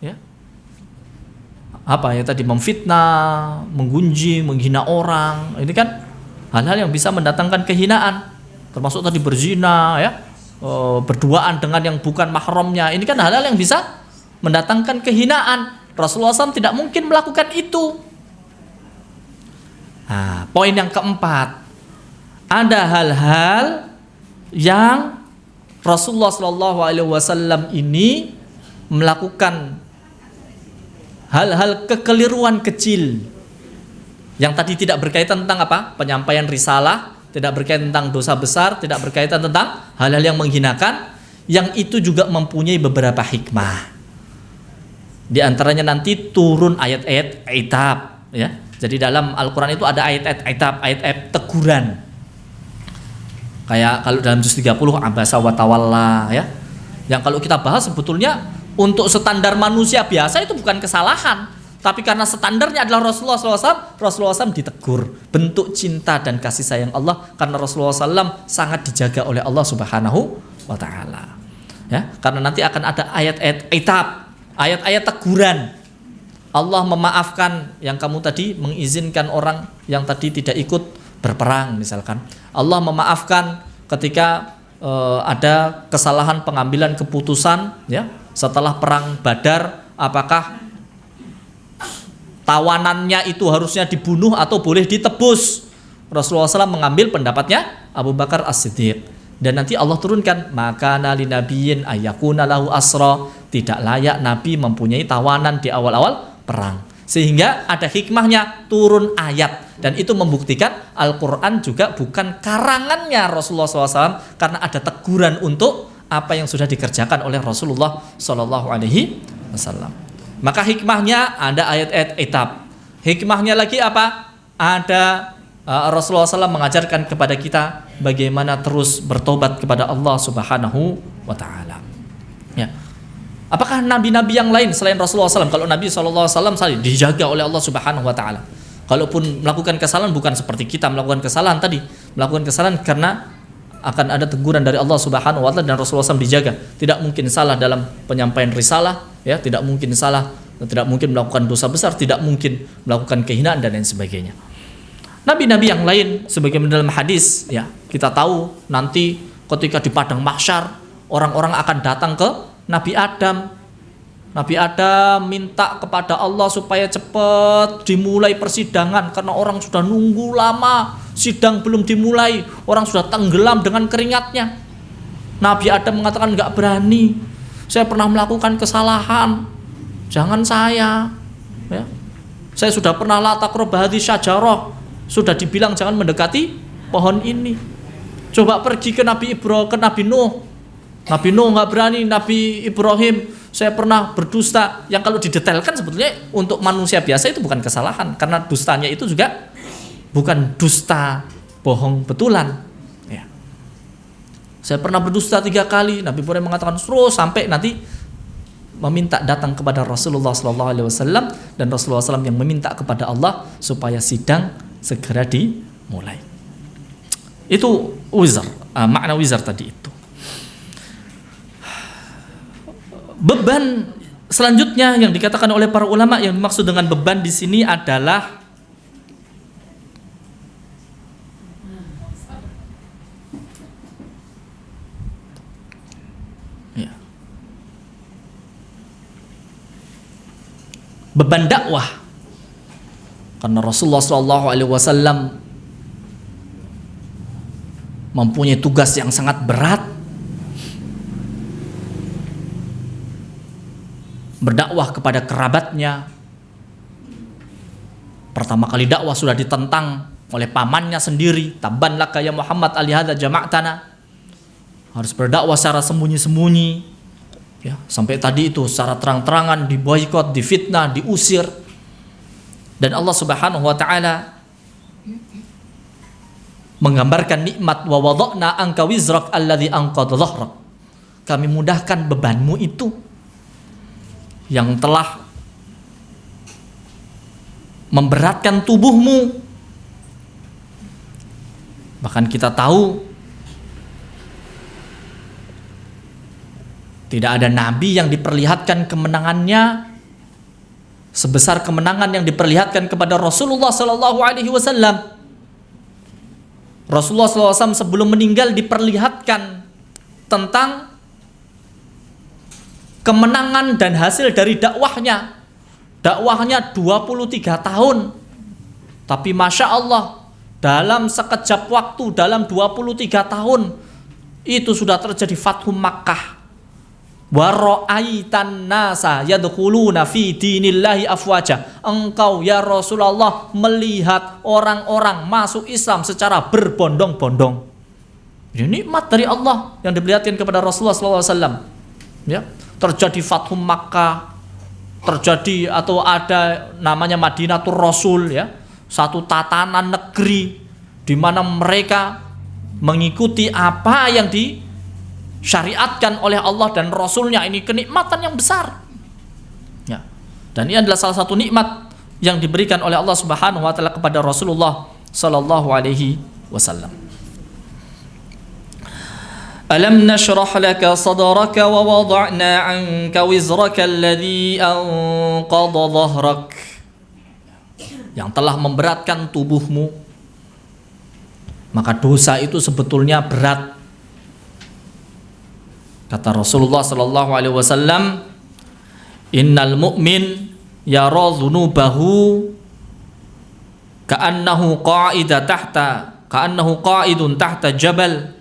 Speaker 1: Ya. Apa ya tadi, memfitnah, menggunjing, menghina orang. Ini kan hal-hal yang bisa mendatangkan kehinaan. Termasuk tadi berzina, ya, berduaan dengan yang bukan mahramnya. Ini kan hal-hal yang bisa mendatangkan kehinaan. Rasulullah SAW tidak mungkin melakukan itu. Nah, poin yang keempat, ada hal-hal yang Rasulullah SAW ini melakukan hal-hal kekeliruan kecil yang tadi tidak berkaitan tentang apa? Penyampaian risalah, tidak berkaitan tentang dosa besar, tidak berkaitan tentang hal-hal yang menghinakan, yang itu juga mempunyai beberapa hikmah. Di antaranya nanti turun ayat-ayat itab, ya. Jadi dalam Al-Quran itu ada ayat-ayat itab, ayat-ayat teguran. Kayak kalau dalam juz 30 abasa wa tawalla, ya. Yang kalau kita bahas sebetulnya untuk standar manusia biasa itu bukan kesalahan, tapi karena standarnya adalah Rasulullah SAW, Rasulullah SAW ditegur. Bentuk cinta dan kasih sayang Allah karena Rasulullah SAW sangat dijaga oleh Allah Subhanahu wa Ta'ala. Ya, karena nanti akan ada ayat-ayat itab, ayat-ayat teguran. Allah memaafkan yang kamu tadi mengizinkan orang yang tadi tidak ikut berperang misalkan. Allah memaafkan ketika ada kesalahan pengambilan keputusan ya setelah perang Badar, apakah tawanannya itu harusnya dibunuh atau boleh ditebus. Rasulullah SAW mengambil pendapatnya Abu Bakar As-Siddiq. Dan nanti Allah turunkan, maka nali nabiyin ayyakuna lahu asra, tidak layak Nabi mempunyai tawanan di awal-awal perang. Sehingga ada hikmahnya turun ayat, dan itu membuktikan Al-Quran juga bukan karangannya Rasulullah SAW, karena ada teguran untuk apa yang sudah dikerjakan oleh Rasulullah SAW. Maka hikmahnya ada ayat-ayat itab. Hikmahnya lagi apa? Ada Rasulullah SAW mengajarkan kepada kita bagaimana terus bertobat kepada Allah Subhanahu wa Ta'ala. Ya. Apakah nabi-nabi yang lain selain Rasulullah SAW? Kalau Nabi SAW dijaga oleh Allah Subhanahu wa Ta'ala. Kalaupun melakukan kesalahan bukan seperti kita melakukan kesalahan tadi, melakukan kesalahan karena akan ada teguran dari Allah Subhanahu wa Ta'ala, dan Rasulullah SAW dijaga. Tidak mungkin salah dalam penyampaian risalah, ya, tidak mungkin salah, tidak mungkin melakukan dosa besar, tidak mungkin melakukan kehinaan dan lain sebagainya. Nabi-nabi yang lain sebagaimana dalam hadis, ya, kita tahu nanti ketika di padang mahsyar orang-orang akan datang ke Nabi Adam. Nabi Adam minta kepada Allah supaya cepat dimulai persidangan karena orang sudah nunggu lama, sidang belum dimulai, orang sudah tenggelam dengan keringatnya. Nabi Adam mengatakan nggak berani, saya pernah melakukan kesalahan, jangan saya. Ya. Saya sudah pernah la taqrabu hadhihi syajarah, sudah dibilang jangan mendekati pohon ini. Coba pergi ke Nabi Ibrahim, ke Nabi Nuh. Nabi Nuh nggak berani, Nabi Ibrahim, saya pernah berdusta. Yang kalau didetailkan sebetulnya untuk manusia biasa itu bukan kesalahan, karena dustanya itu juga bukan dusta bohong betulan. Ya. Saya pernah berdusta 3 kali. Nabi Ibrahim mengatakan terus sampai nanti meminta datang kepada Rasulullah SAW, dan Rasulullah SAW yang meminta kepada Allah supaya sidang segera dimulai. Itu wizar, makna wizar tadi itu. Beban selanjutnya yang dikatakan oleh para ulama yang dimaksud dengan beban di sini adalah ya, beban dakwah, karena Rasulullah SAW mempunyai tugas yang sangat berat, berdakwah kepada kerabatnya. Pertama kali dakwah sudah ditentang oleh pamannya sendiri, tabban laka ya Muhammad alihada jama'tana, harus berdakwah secara sembunyi-sembunyi, ya, sampai tadi itu secara terang-terangan diboikot, difitnah, diusir. Dan Allah Subhanahu wa Ta'ala menggambarkan nikmat, wa wada'na anka wizrak alladhi anqadha dhahrak, kami mudahkan bebanmu itu yang telah memberatkan tubuhmu. Bahkan kita tahu tidak ada nabi yang diperlihatkan kemenangannya sebesar kemenangan yang diperlihatkan kepada Rasulullah SAW. Rasulullah SAW sebelum meninggal diperlihatkan tentang kemenangan dan hasil dari dakwahnya. Dakwahnya 23 tahun. Tapi Masya Allah, dalam sekejap waktu, dalam 23 tahun, itu sudah terjadi Fathu Makkah. Wa ra'aitan nasa yadkhuluna fi dinillahi afwaja. Engkau ya Rasulullah melihat orang-orang masuk Islam secara berbondong-bondong. Ini nikmat dari Allah yang diperlihatkan kepada Rasulullah SAW. Ya. Terjadi Fathu Makkah, terjadi atau ada namanya Madinatul Rasul, ya, satu tatanan negeri di mana mereka mengikuti apa yang disyariatkan oleh Allah dan Rasulnya, ini kenikmatan yang besar. Ya. Dan ini adalah salah satu nikmat yang diberikan oleh Allah Subhanahu wa taala kepada Rasulullah sallallahu alaihi wasallam. Alam nashrah laka sadraka wa wada'na 'anka wizraka alladhi anqadha dhahrak. Yang telah memberatkan tubuhmu. Maka dosa itu sebetulnya berat. Kata Rasulullah sallallahu alaihi wasallam, innal mu'min yara dhunubahu ka'annahu qa'idun tahta jabal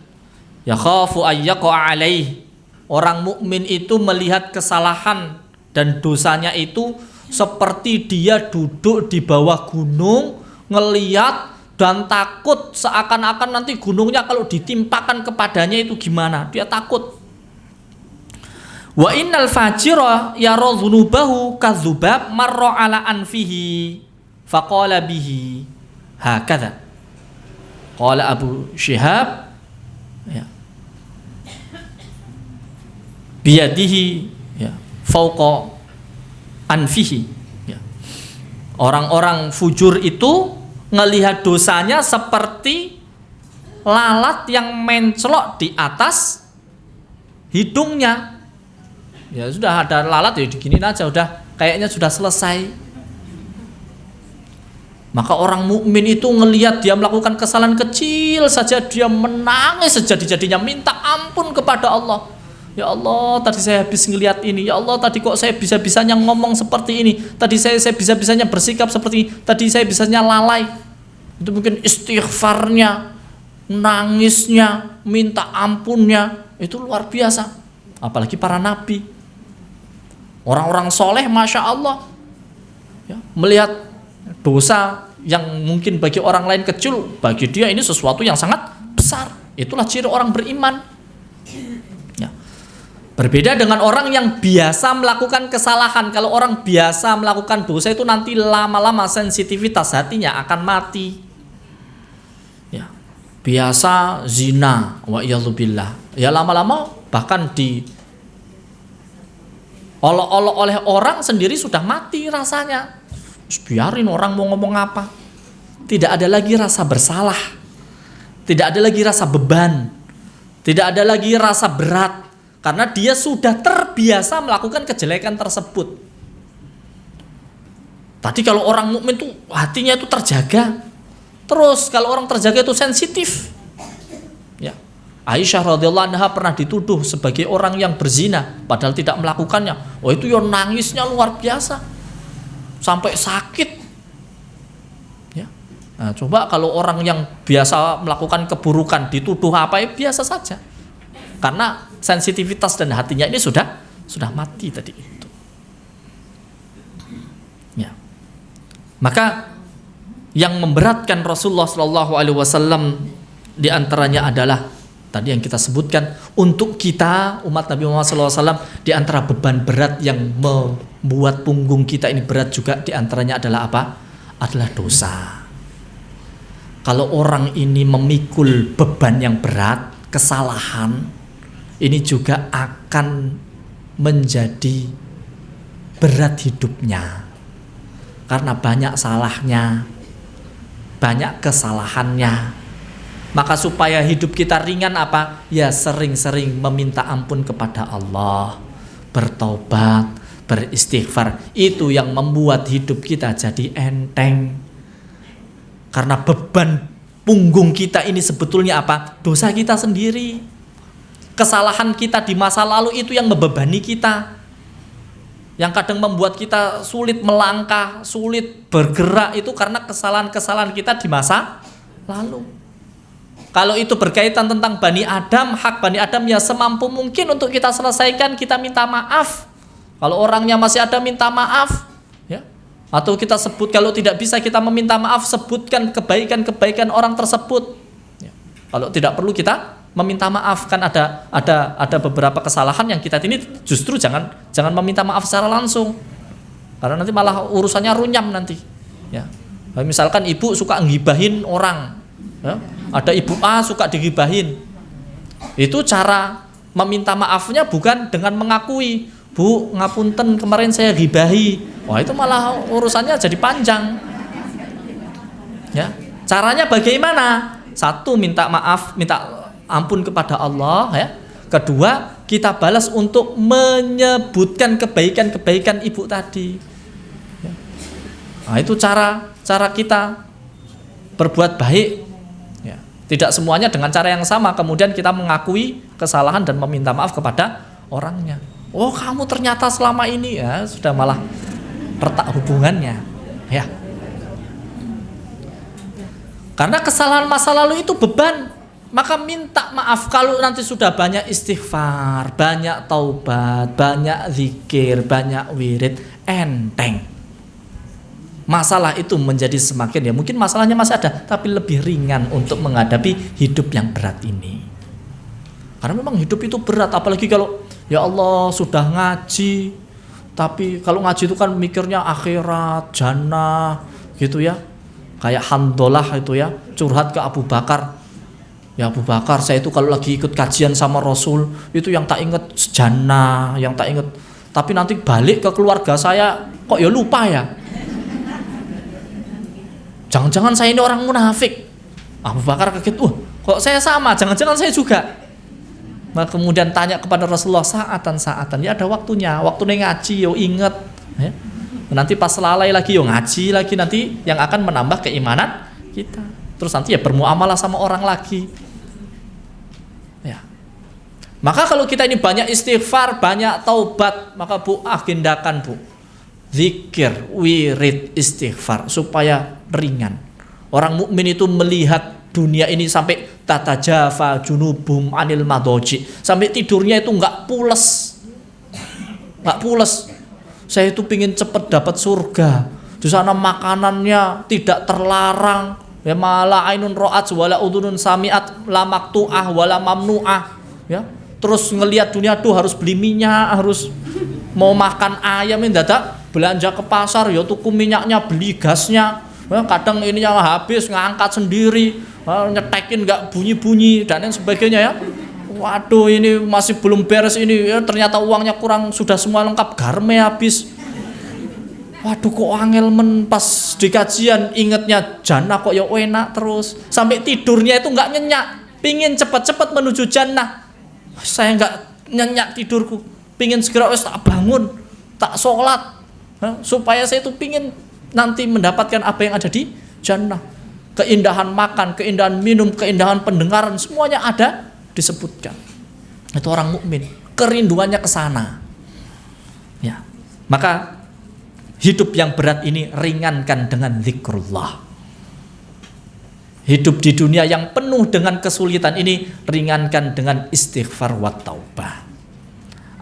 Speaker 1: yakhafu an yaqa'a alaih. Orang mukmin itu melihat kesalahan dan dosanya itu seperti dia duduk di bawah gunung, ngelihat dan takut seakan-akan nanti gunungnya kalau ditimpakan kepadanya itu gimana, dia takut. Wa innal fajira yara dhunubahu kadzubab marra ala anfihi faqala bihi hakadha. Qala Abu Syihab, ya, biyadihi, ya, fauqa anfihi, ya. Orang-orang fujur itu ngelihat dosanya seperti lalat yang mencelok di atas hidungnya. Ya sudah, ada lalat ya diginin aja, udah kayaknya sudah selesai. Maka orang mukmin itu ngelihat dia melakukan kesalahan kecil saja, dia menangis sejadi-jadinya, minta ampun kepada Allah. Ya Allah, tadi saya habis ngelihat ini. Ya Allah, tadi kok saya bisa-bisanya ngomong seperti ini. Tadi saya bisa-bisanya bersikap seperti ini. Tadi saya bisanya lalai. Itu mungkin istighfarnya, nangisnya, minta ampunnya, itu luar biasa. Apalagi para nabi, orang-orang soleh, masya Allah, ya, melihat dosa yang mungkin bagi orang lain kecil, bagi dia ini sesuatu yang sangat besar. Itulah ciri orang beriman. Berbeda dengan orang yang biasa melakukan kesalahan. Kalau orang biasa melakukan dosa itu nanti lama-lama sensitivitas hatinya akan mati. Ya, biasa zina, wa iyadzubillah. Ya lama-lama bahkan di olok-olok oleh orang sendiri sudah mati rasanya. Biarin orang mau ngomong apa. Tidak ada lagi rasa bersalah. Tidak ada lagi rasa beban. Tidak ada lagi rasa berat. Karena dia sudah terbiasa melakukan kejelekan tersebut. Tadi kalau orang mukmin tuh hatinya itu terjaga. Terus kalau orang terjaga itu sensitif. Ya. Aisyah radhiyallahu anha pernah dituduh sebagai orang yang berzina padahal tidak melakukannya. Oh itu ya nangisnya luar biasa. Sampai sakit. Ya. Nah, coba kalau orang yang biasa melakukan keburukan dituduh apa ya biasa saja. Karena sensitivitas dan hatinya ini sudah mati tadi itu. Ya. Maka yang memberatkan Rasulullah Shallallahu Alaihi Wasallam diantaranya adalah tadi yang kita sebutkan, untuk kita umat Nabi Muhammad SAW di antara beban berat yang membuat punggung kita ini berat juga diantaranya adalah apa? Adalah dosa. Kalau orang ini memikul beban yang berat, kesalahan, ini juga akan menjadi berat hidupnya karena banyak salahnya, banyak kesalahannya. Maka supaya hidup kita ringan apa? Ya sering-sering meminta ampun kepada Allah, bertobat, beristighfar. Itu yang membuat hidup kita jadi enteng. Karena beban punggung kita ini sebetulnya apa? Dosa kita sendiri. Kesalahan kita di masa lalu itu yang membebani kita, yang kadang membuat kita sulit melangkah, sulit bergerak, itu karena kesalahan-kesalahan kita di masa lalu. Kalau itu berkaitan tentang Bani Adam, hak Bani Adam, ya semampu mungkin untuk kita selesaikan, kita minta maaf. Kalau orangnya masih ada, minta maaf, ya. Atau kita sebut, kalau tidak bisa kita meminta maaf, sebutkan kebaikan-kebaikan orang tersebut, ya. Kalau tidak perlu kita meminta maaf, kan ada beberapa kesalahan yang kita ini justru jangan meminta maaf secara langsung, karena nanti malah urusannya runyam nanti, ya. Misalkan ibu suka ngibahin orang, ya. Ada ibu A suka digibahin, itu cara Meminta maafnya bukan dengan mengakui, Bu, ngapunten kemarin saya ghibahi. Wah, itu malah urusannya jadi panjang. Ya, caranya bagaimana? Satu, minta maaf, minta ampun kepada Allah, ya. Kedua, kita balas untuk menyebutkan kebaikan-kebaikan ibu tadi. Ya. Nah, itu cara kita berbuat baik. Ya. Tidak semuanya dengan cara yang sama. Kemudian kita mengakui kesalahan dan meminta maaf kepada orangnya. Oh, kamu ternyata selama ini, ya sudah malah retak hubungannya. Ya. Karena kesalahan masa lalu itu beban. Maka minta maaf. Kalau nanti sudah banyak istighfar, banyak taubat, banyak zikir, banyak wirid, enteng. Masalah itu menjadi semakin, ya mungkin masalahnya masih ada, tapi lebih ringan untuk menghadapi hidup yang berat ini. Karena memang hidup itu berat, apalagi kalau ya Allah sudah ngaji, tapi kalau ngaji itu kan mikirnya akhirat, jannah gitu ya. Kayak Handolah itu ya, curhat ke Abu Bakar. Ya Abu Bakar, saya itu kalau lagi ikut kajian sama Rasul, itu yang tak inget jannah, yang tak inget. Tapi nanti balik ke keluarga saya, kok ya lupa ya. Jangan-jangan saya ini orang munafik. Abu Bakar kaget, kok saya sama, jangan-jangan saya juga. Nah, kemudian tanya kepada Rasulullah, saatan, ya ada waktunya, waktu ngaji, yo inget. Ya. Nanti pas lalai lagi, yo ngaji lagi, nanti yang akan menambah keimanan kita. Terus nanti ya bermuamalah sama orang lagi. Ya. Maka kalau kita ini banyak istighfar, banyak taubat, maka Bu, agendakan Bu. Zikir, wirid, istighfar supaya ringan. Orang mukmin itu melihat dunia ini sampai tatajafa junubum anil madoji, sampai tidurnya itu nggak pules. Saya itu pingin cepet dapat surga. Di sana makanannya tidak terlarang. Ya malah ainun ro'at wala udhunun sami'at la maktu'ah wala mamnu'ah. Ya. Terus ngelihat dunia tuh harus beli minyak, harus mau makan ayam ini dadak belanja ke pasar ya tuku minyaknya, beli gasnya. Kadang ini yang habis ngangkat sendiri, nyetekin nggak bunyi-bunyi dan lain sebagainya ya. Waduh, ini masih belum beres ini ya, ternyata uangnya kurang, sudah semua lengkap, garme habis. Waduh, kok angel men pas di kajian ingetnya jannah kok ya enak terus. Sampai tidurnya itu nggak nyenyak, pingin cepat-cepat menuju jannah. Saya nggak nyenyak tidurku, pingin segera tak bangun, tak sholat, supaya saya itu pingin nanti mendapatkan apa yang ada di jannah. Keindahan makan, keindahan minum, keindahan pendengaran, semuanya ada disebutkan. Itu orang mukmin, kerinduannya ke sana. Ya. Maka hidup yang berat ini ringankan dengan zikrullah. Hidup di dunia yang penuh dengan kesulitan ini ringankan dengan istighfar wa taubah.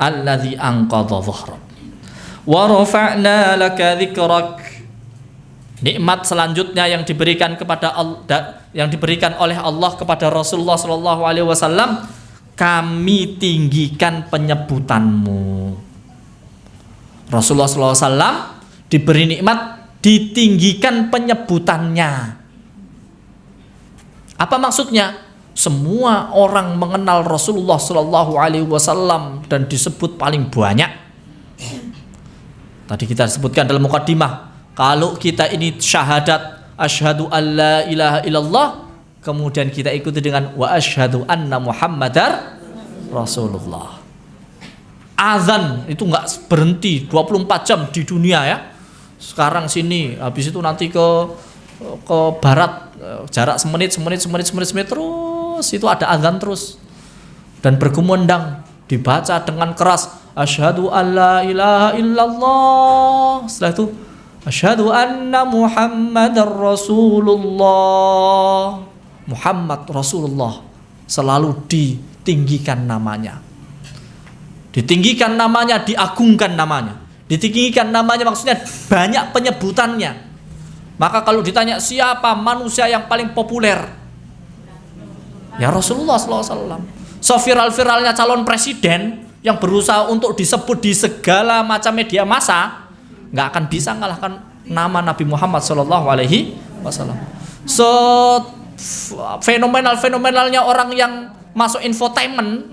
Speaker 1: Alladzi anqadha dhahrak wa rafa'na laka dzikrak. Nikmat selanjutnya yang diberikan kepada yang diberikan oleh Allah kepada Rasulullah sallallahu alaihi wasallam, kami tinggikan penyebutanmu. Rasulullah sallallahu alaihi wasallam diberi nikmat, ditinggikan penyebutannya. Apa maksudnya? Semua orang mengenal Rasulullah sallallahu alaihi wasallam dan disebut paling banyak. Tadi kita sebutkan dalam mukaddimah, kalau kita ini syahadat asyhadu alla ilaha illallah, kemudian kita ikuti dengan wa asyhadu anna muhammadar rasulullah. Azan itu enggak berhenti 24 jam di dunia ya. Sekarang sini, habis itu nanti ke barat, jarak semenit terus itu ada azan terus. Dan berkumandang, dibaca dengan keras asyhadu alla ilaha illallah. Setelah itu asyhadu anna muhammadar rasulullah. Muhammad Rasulullah selalu ditinggikan namanya. Ditinggikan namanya, diagungkan namanya. Ditinggikan namanya maksudnya banyak penyebutannya. Maka kalau ditanya siapa manusia yang paling populer, ya Rasulullah SAW. So viral-viralnya calon presiden yang berusaha untuk disebut di segala macam media massa, nggak akan bisa mengalahkan nama Nabi Muhammad SAW. So fenomenalnya orang yang masuk infotainment,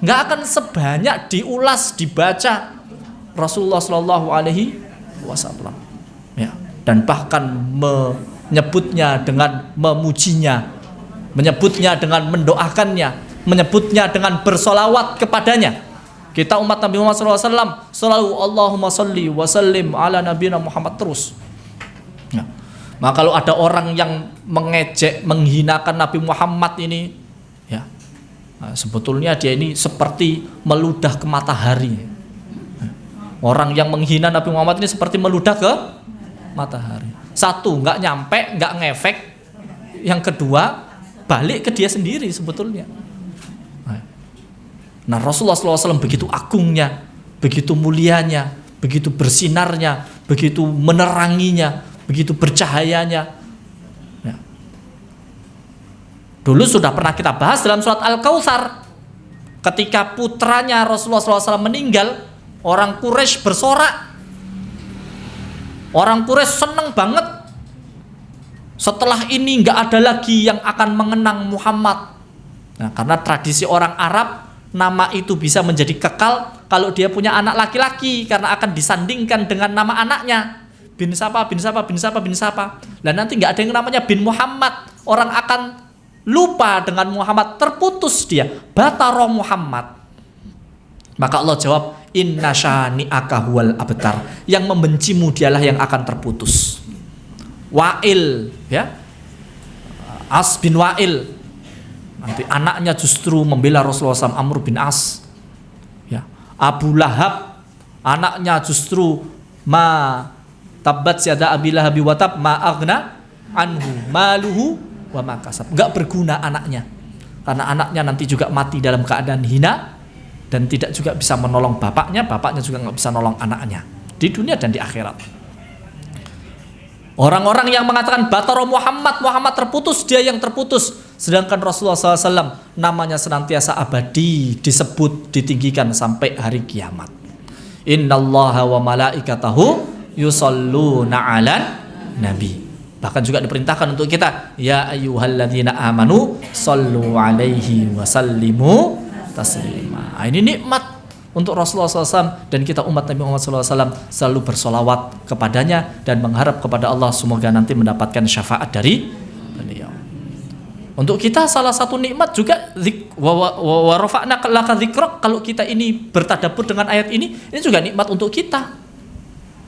Speaker 1: nggak akan sebanyak diulas, dibaca Rasulullah Shallallahu Alaihi Wasallam. Ya, dan bahkan menyebutnya dengan memujinya, menyebutnya dengan mendoakannya, menyebutnya dengan bersolawat kepadanya. Kita umat Nabi Muhammad SAW selalu Allahumma salli wa sallim ala nabiyina Muhammad terus. Ya. Maka kalau ada orang yang mengejek, menghinakan Nabi Muhammad ini, ya, nah, sebetulnya dia ini seperti meludah ke matahari. Orang yang menghina Nabi Muhammad ini seperti meludah ke matahari. Satu, nggak nyampe, nggak ngefek. Yang kedua, balik ke dia sendiri sebetulnya. Nah, Rasulullah SAW begitu agungnya, begitu mulianya, begitu bersinarnya, begitu meneranginya, begitu bercahayanya. Ya. Dulu sudah pernah kita bahas dalam surat Al-Kautsar, ketika putranya Rasulullah SAW meninggal, orang Quraisy bersorak. Orang Quraisy seneng banget. Setelah ini nggak ada lagi yang akan mengenang Muhammad. Nah, karena tradisi orang Arab, nama itu bisa menjadi kekal kalau dia punya anak laki-laki, karena akan disandingkan dengan nama anaknya. Bin siapa, bin siapa, bin siapa, bin siapa. Dan nanti nggak ada yang namanya bin Muhammad. Orang akan lupa dengan Muhammad, terputus dia. Batara Muhammad. Maka Allah jawab, inna syani'aka huwal abtar. Yang membencimu dialah yang akan terputus. Wa'il, ya, As bin Wa'il, nanti anaknya justru membela Rasulullah SAW, Amr bin As. Ya. Abu Lahab, anaknya justru tabbat yada Abi Lahab wa tab ma aghna anhu maluhu wa ma kasab. Enggak berguna anaknya. Karena anaknya nanti juga mati dalam keadaan hina, dan tidak juga bisa menolong bapaknya juga nggak bisa menolong anaknya di dunia dan di akhirat. Orang-orang yang mengatakan Batara Muhammad, Muhammad terputus, dia yang terputus. Sedangkan Rasulullah SAW namanya senantiasa abadi, disebut, ditinggikan sampai hari kiamat. Innallaha wa malaikatahu yusalluna 'alan nabi. Bahkan juga diperintahkan untuk kita, ya ayyuhalladzina amanu sallu 'alaihi wa sallimu taslima. Ini nikmat untuk Rasulullah SAW, dan kita umat Nabi Muhammad SAW selalu bersolawat kepadanya dan mengharap kepada Allah semoga nanti mendapatkan syafaat dari beliau. Untuk kita salah satu nikmat juga wa rafa'na laka dzikrak. Kalau kita ini bertadabbur dengan ayat ini juga nikmat untuk kita.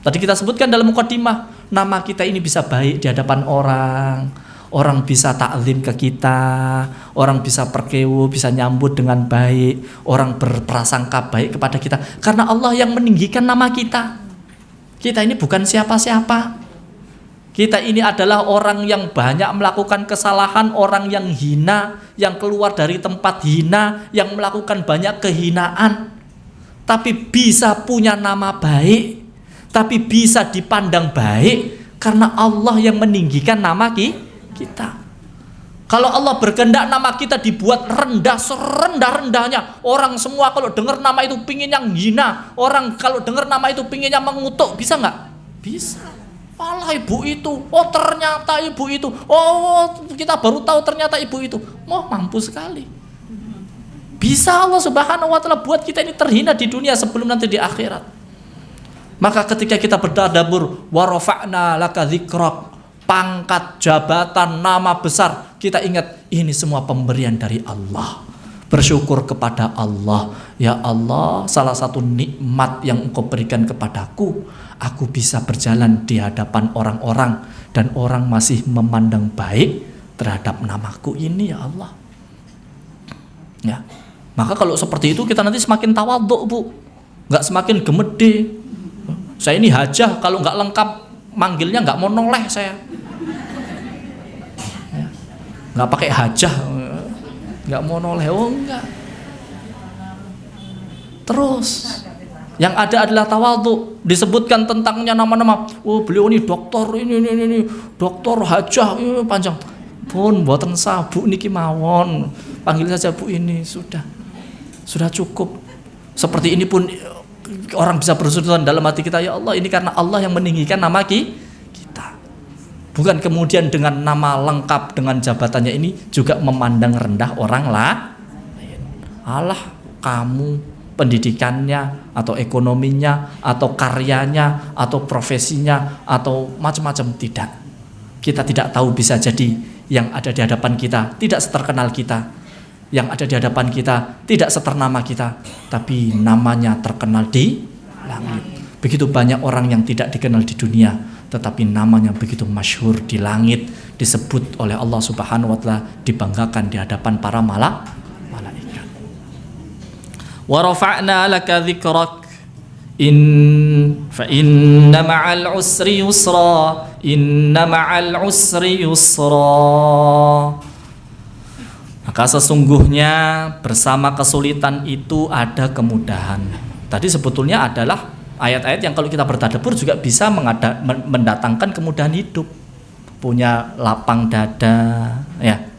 Speaker 1: Tadi kita sebutkan dalam mukadimah, nama kita ini bisa baik di hadapan orang. Orang bisa takzim ke kita, orang bisa perkewo, bisa nyambut dengan baik, orang berprasangka baik kepada kita, karena Allah yang meninggikan nama kita. Kita ini bukan siapa-siapa. Kita ini adalah orang yang banyak melakukan kesalahan, orang yang hina, yang keluar dari tempat hina, yang melakukan banyak kehinaan, tapi bisa punya nama baik, tapi bisa dipandang baik karena Allah yang meninggikan nama kita. Kalau Allah berkehendak nama kita dibuat rendah, serendah-rendahnya, orang semua kalau dengar nama itu pinginnya hina, orang kalau dengar nama itu pinginnya mengutuk, bisa nggak? Bisa. Alah ibu itu, oh ternyata ibu itu, oh kita baru tahu ternyata ibu itu, oh mampu sekali. Bisa Allah Subhanahu wa Ta'ala buat kita ini terhina di dunia sebelum nanti di akhirat. Maka ketika kita bertadabbur, wa rafa'na laka dzikrak, pangkat, jabatan, nama besar, kita ingat ini semua pemberian dari Allah. Bersyukur kepada Allah. Ya Allah, salah satu nikmat yang Engkau berikan kepadaku, aku bisa berjalan di hadapan orang-orang dan orang masih memandang baik terhadap namaku ini, ya Allah. Ya. Maka kalau seperti itu kita nanti semakin tawadhu, Bu. Enggak semakin gemede. Saya ini hajah, kalau enggak lengkap manggilnya enggak mau noleh saya. Nggak pakai hajah, nggak mau noleh, oh enggak. Terus yang ada adalah tawadhu. Disebutkan tentangnya nama-nama, oh beliau ini doktor, ini doktor hajah, ini panjang. Pun buatan sabu niki mawon, panggil saja Bu ini, sudah cukup. Seperti ini pun orang bisa bersujudan dalam hati kita, ya Allah ini karena Allah yang meninggikan nama kita. Bukan kemudian dengan nama lengkap dengan jabatannya ini juga memandang rendah orang lain. Allah, kamu, pendidikannya, atau ekonominya, atau karyanya, atau profesinya, atau macam-macam. Tidak. Kita tidak tahu, bisa jadi yang ada di hadapan kita tidak seterkenal kita, yang ada di hadapan kita tidak seternama kita, tapi namanya terkenal di langit. Begitu banyak orang yang tidak dikenal di dunia, tetapi namanya begitu masyhur di langit, disebut oleh Allah Subhanahu wa taala, dibanggakan di hadapan para malaikat. Wa rafa'na laka dzikrak fa inna ma'al usri yusra, inna ma'al usri yusra. Maka sesungguhnya bersama kesulitan itu ada kemudahan. Tadi sebetulnya adalah ayat-ayat yang kalau kita bertadabbur juga bisa mendatangkan kemudahan hidup. Punya lapang dada, ya.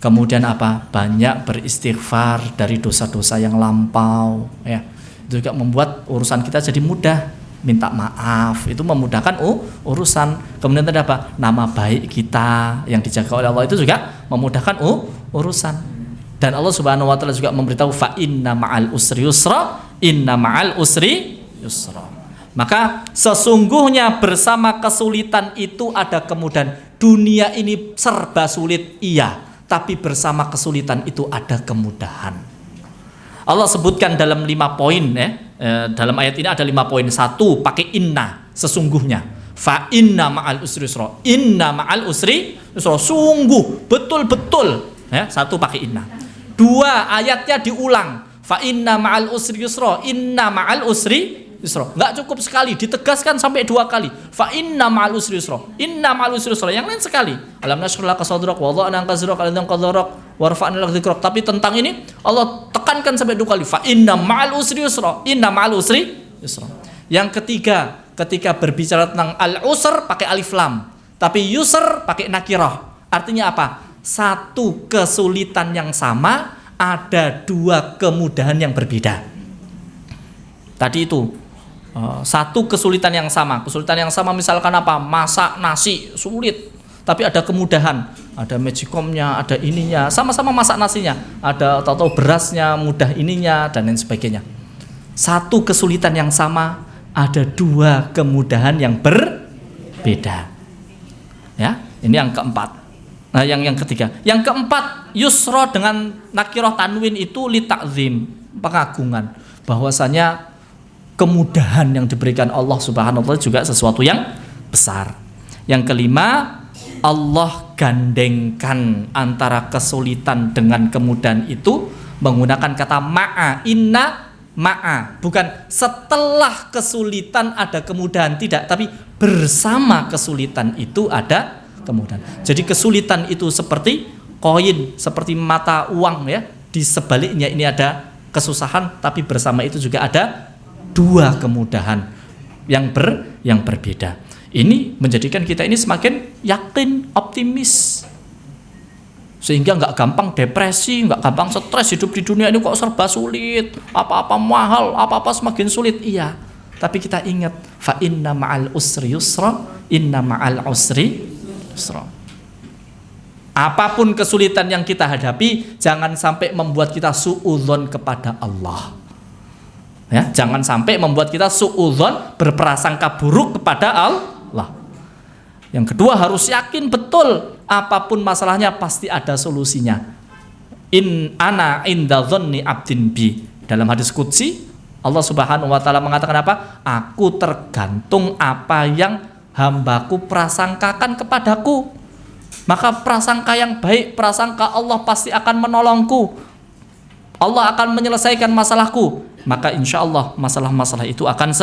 Speaker 1: Kemudian apa? Banyak beristighfar dari dosa-dosa yang lampau, ya. Itu juga membuat urusan kita jadi mudah. Minta maaf itu memudahkan urusan. Kemudian ada apa? Nama baik kita yang dijaga oleh Allah itu juga memudahkan urusan. Dan Allah Subhanahu wa taala juga memberitahu fa inna ma'al usri yusra, inna ma'al usri yusra. Maka sesungguhnya bersama kesulitan itu ada kemudahan. Dunia ini serba sulit, iya, tapi bersama kesulitan itu ada kemudahan. Allah sebutkan dalam 5 poin, ya. Dalam ayat ini ada 5 poin. 1 pakai inna, sesungguhnya. Fa inna ma'al usri yusra, inna ma'al usri yusra, sungguh, betul-betul, ya. 1 pakai inna. 2 ayatnya diulang. Fa inna ma'al usri yusra, inna ma'al usri yusra. Enggak cukup sekali, ditegaskan sampai 2 kali. Fa inna ma'al usri yusra, inna ma'al usri yusra. Yang lain sekali. Alam nashrah laka sadrak wa wada'na anka wizrak alladhi anqadha wa rafa'na laka dzikrak. Tapi tentang ini Allah tekankan sampai 2 kali. Fa inna ma'al usri yusra, inna ma'al usri yusra. Yang ketiga, ketika berbicara tentang al-usr pakai alif lam, tapi yusr pakai nakirah. Artinya apa? Satu kesulitan yang sama, ada 2 kemudahan yang berbeda. Tadi itu satu kesulitan yang sama. Kesulitan yang sama misalkan apa? Masak nasi sulit, tapi ada kemudahan. Ada magicomnya, ada ininya, sama-sama masak nasinya. Ada tahu-tahu berasnya, mudah ininya, dan lain sebagainya. Satu kesulitan yang sama, ada 2 kemudahan yang berbeda. Ya, ini yang keempat. Nah, yang ketiga. Yang keempat, yusra dengan nakirah tanwin itu li ta'zim, pengagungan. Bahwasanya kemudahan yang diberikan Allah Subhanahu wa taala juga sesuatu yang besar. Yang kelima, Allah gandengkan antara kesulitan dengan kemudahan itu menggunakan kata ma'a, inna ma'a. Bukan setelah kesulitan ada kemudahan, tidak, tapi bersama kesulitan itu ada kemudahan. Jadi kesulitan itu seperti koin, seperti mata uang, ya. Di sebaliknya ini ada kesusahan, tapi bersama itu juga ada 2 kemudahan yang berbeda. Ini menjadikan kita ini semakin yakin, optimis, sehingga nggak gampang depresi, nggak gampang stres. Hidup di dunia ini kok serba sulit, apa-apa mahal, apa-apa semakin sulit. Iya, tapi kita ingat fa inna ma'al usri yusra, inna ma'al usri yusra. Apapun kesulitan yang kita hadapi, jangan sampai membuat kita suudzon kepada Allah. Ya, jangan sampai membuat kita suudzon, berprasangka buruk kepada Allah. Yang kedua, harus yakin betul apapun masalahnya pasti ada solusinya. In ana inda dzanni abdin bi. Dalam hadis qudsi Allah Subhanahu wa taala mengatakan apa? Aku tergantung apa yang hambaku prasangkakan kepadaku. Maka prasangka yang baik, prasangka Allah pasti akan menolongku. Allah akan menyelesaikan masalahku. Maka insya Allah masalah-masalah itu akan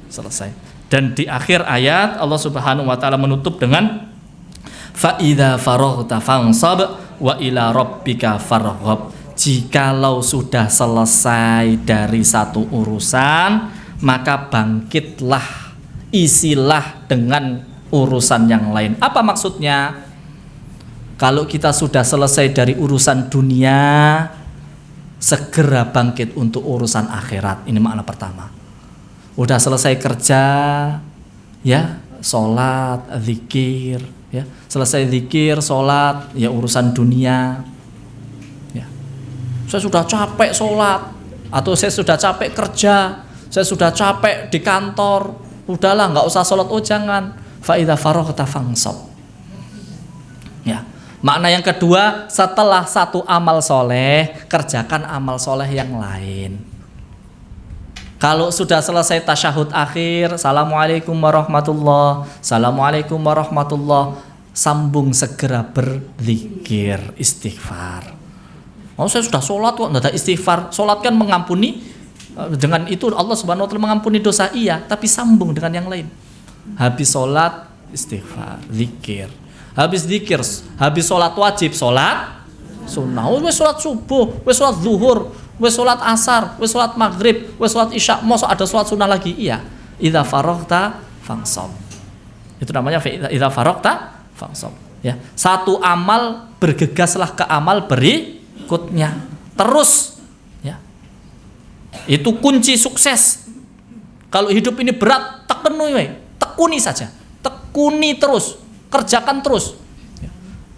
Speaker 1: selesai. Dan di akhir ayat Allah Subhanahu wa taala menutup dengan fa idza faraghta fansab wa ila rabbika farghab. Jikalau sudah selesai dari satu urusan, maka bangkitlah, isilah dengan urusan yang lain. Apa maksudnya? Kalau kita sudah selesai dari urusan dunia, segera bangkit untuk urusan akhirat. Ini makna pertama. Udah selesai kerja, ya, sholat, zikir, ya, selesai zikir, sholat, ya urusan dunia. Ya, saya sudah capek sholat, Atau saya sudah capek kerja, saya sudah capek di kantor, udahlah nggak usah sholat. Oh jangan. Fa idza faraghta fansab. Ya. Makna yang kedua, setelah satu amal soleh, kerjakan amal soleh yang lain. Kalau sudah selesai tasyahud akhir, Assalamualaikum warahmatullah, Assalamualaikum warahmatullah, sambung segera berzikir, istighfar. Oh saya sudah sholat kok, nggak ada istighfar. Sholat kan mengampuni, dengan itu Allah Subhanahu Wa Taala mengampuni dosa, iya, tapi sambung dengan yang lain. Habis sholat, istighfar, zikir. Habis zikir, habis sholat wajib, sholat sunnah. Wes sholat subuh, wes sholat zuhur, wes sholat asar, wes sholat maghrib, wes sholat isya. Masa ada sholat sunnah lagi? Iya. Idza faraghta fansab. Itu namanya idza faraghta fansab. Ya. Satu amal bergegaslah ke amal berikutnya. Terus. Ya. Itu kunci sukses. Kalau hidup ini berat, tekuni saja. Tekuni terus. Kerjakan terus.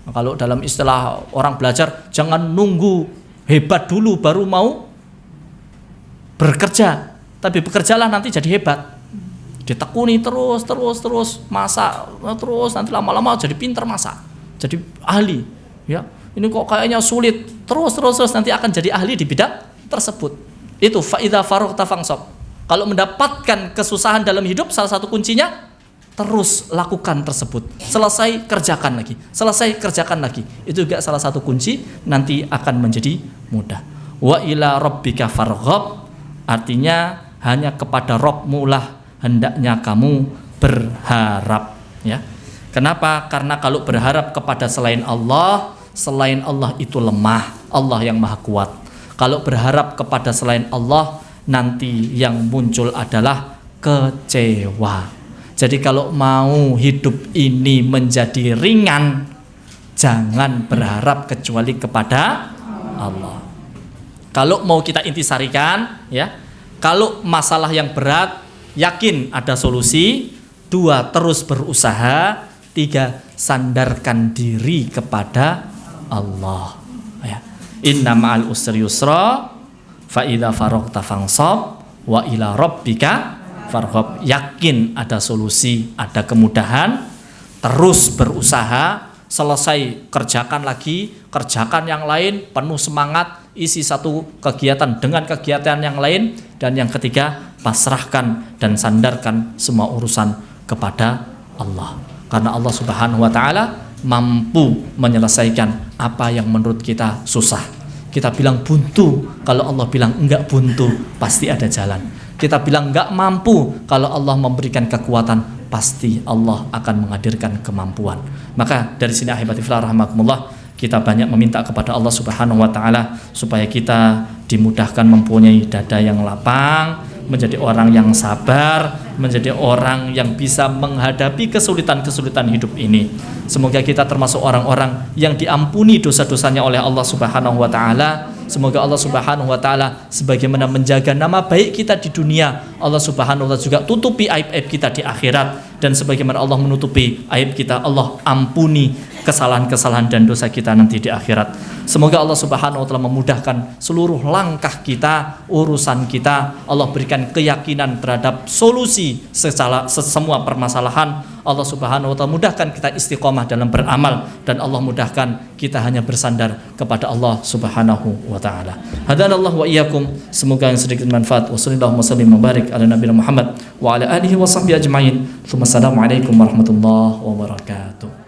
Speaker 1: Nah, kalau dalam istilah orang belajar, jangan nunggu hebat dulu baru mau bekerja, tapi bekerjalah nanti jadi hebat. Ditekuni terus, masak terus, nanti lama-lama jadi pinter masak, jadi ahli. Ya, ini kok kayaknya sulit, terus nanti akan jadi ahli di bidang tersebut. Itu fa idza faraghta fansab. Kalau mendapatkan kesusahan dalam hidup, salah satu kuncinya terus lakukan tersebut. Selesai kerjakan lagi. Itu juga salah satu kunci, nanti akan menjadi mudah. Wa ila rabbika farghab, artinya hanya kepada Rabbmu lah hendaknya kamu berharap, ya. Kenapa? Karena kalau berharap kepada selain Allah itu lemah. Allah yang maha kuat. Kalau berharap kepada selain Allah, nanti yang muncul adalah kecewa. Jadi kalau mau hidup ini menjadi ringan, jangan berharap kecuali kepada Allah. Kalau mau kita intisarikan, ya, kalau masalah yang berat, yakin ada solusi. 2, terus berusaha. 3, sandarkan diri kepada Allah. Ya. Inna ma'al usri yusra, fa idza faraghta fansab, wa ila rabbika farghab. Yakin ada solusi, ada kemudahan, terus berusaha, selesai kerjakan lagi, kerjakan yang lain, penuh semangat, isi satu kegiatan dengan kegiatan yang lain, dan yang ketiga, pasrahkan dan sandarkan semua urusan kepada Allah. Karena Allah Subhanahu wa taala mampu menyelesaikan apa yang menurut kita susah. Kita bilang buntu, kalau Allah bilang enggak buntu, pasti ada jalan. Kita bilang enggak mampu, kalau Allah memberikan kekuatan, pasti Allah akan menghadirkan kemampuan. Maka dari sini ahibati fillah rahimakumullah, kita banyak meminta kepada Allah Subhanahu wa taala supaya kita dimudahkan mempunyai dada yang lapang, menjadi orang yang sabar, menjadi orang yang bisa menghadapi kesulitan-kesulitan hidup ini. Semoga kita termasuk orang-orang yang diampuni dosa-dosanya oleh Allah Subhanahu wa taala. Semoga Allah Subhanahu wa taala sebagaimana menjaga nama baik kita di dunia, Allah Subhanahu wa taala juga tutupi aib-aib kita di akhirat, dan sebagaimana Allah menutupi aib kita, Allah ampuni kesalahan-kesalahan dan dosa kita nanti di akhirat. Semoga Allah Subhanahu wa taala memudahkan seluruh langkah kita, urusan kita. Allah berikan keyakinan terhadap solusi semua permasalahan. Allah Subhanahu wa taala mudahkan kita istiqomah dalam beramal, dan Allah mudahkan kita hanya bersandar kepada Allah Subhanahu wa taala. Hadanallahu wa iyyakum. Semoga yang sedikit manfaat. Wassallallahu wasallim mubarik ala nabiyina Muhammad wa ala alihi wa sahbihi ajmain. Assalamualaikum warahmatullahi wabarakatuh.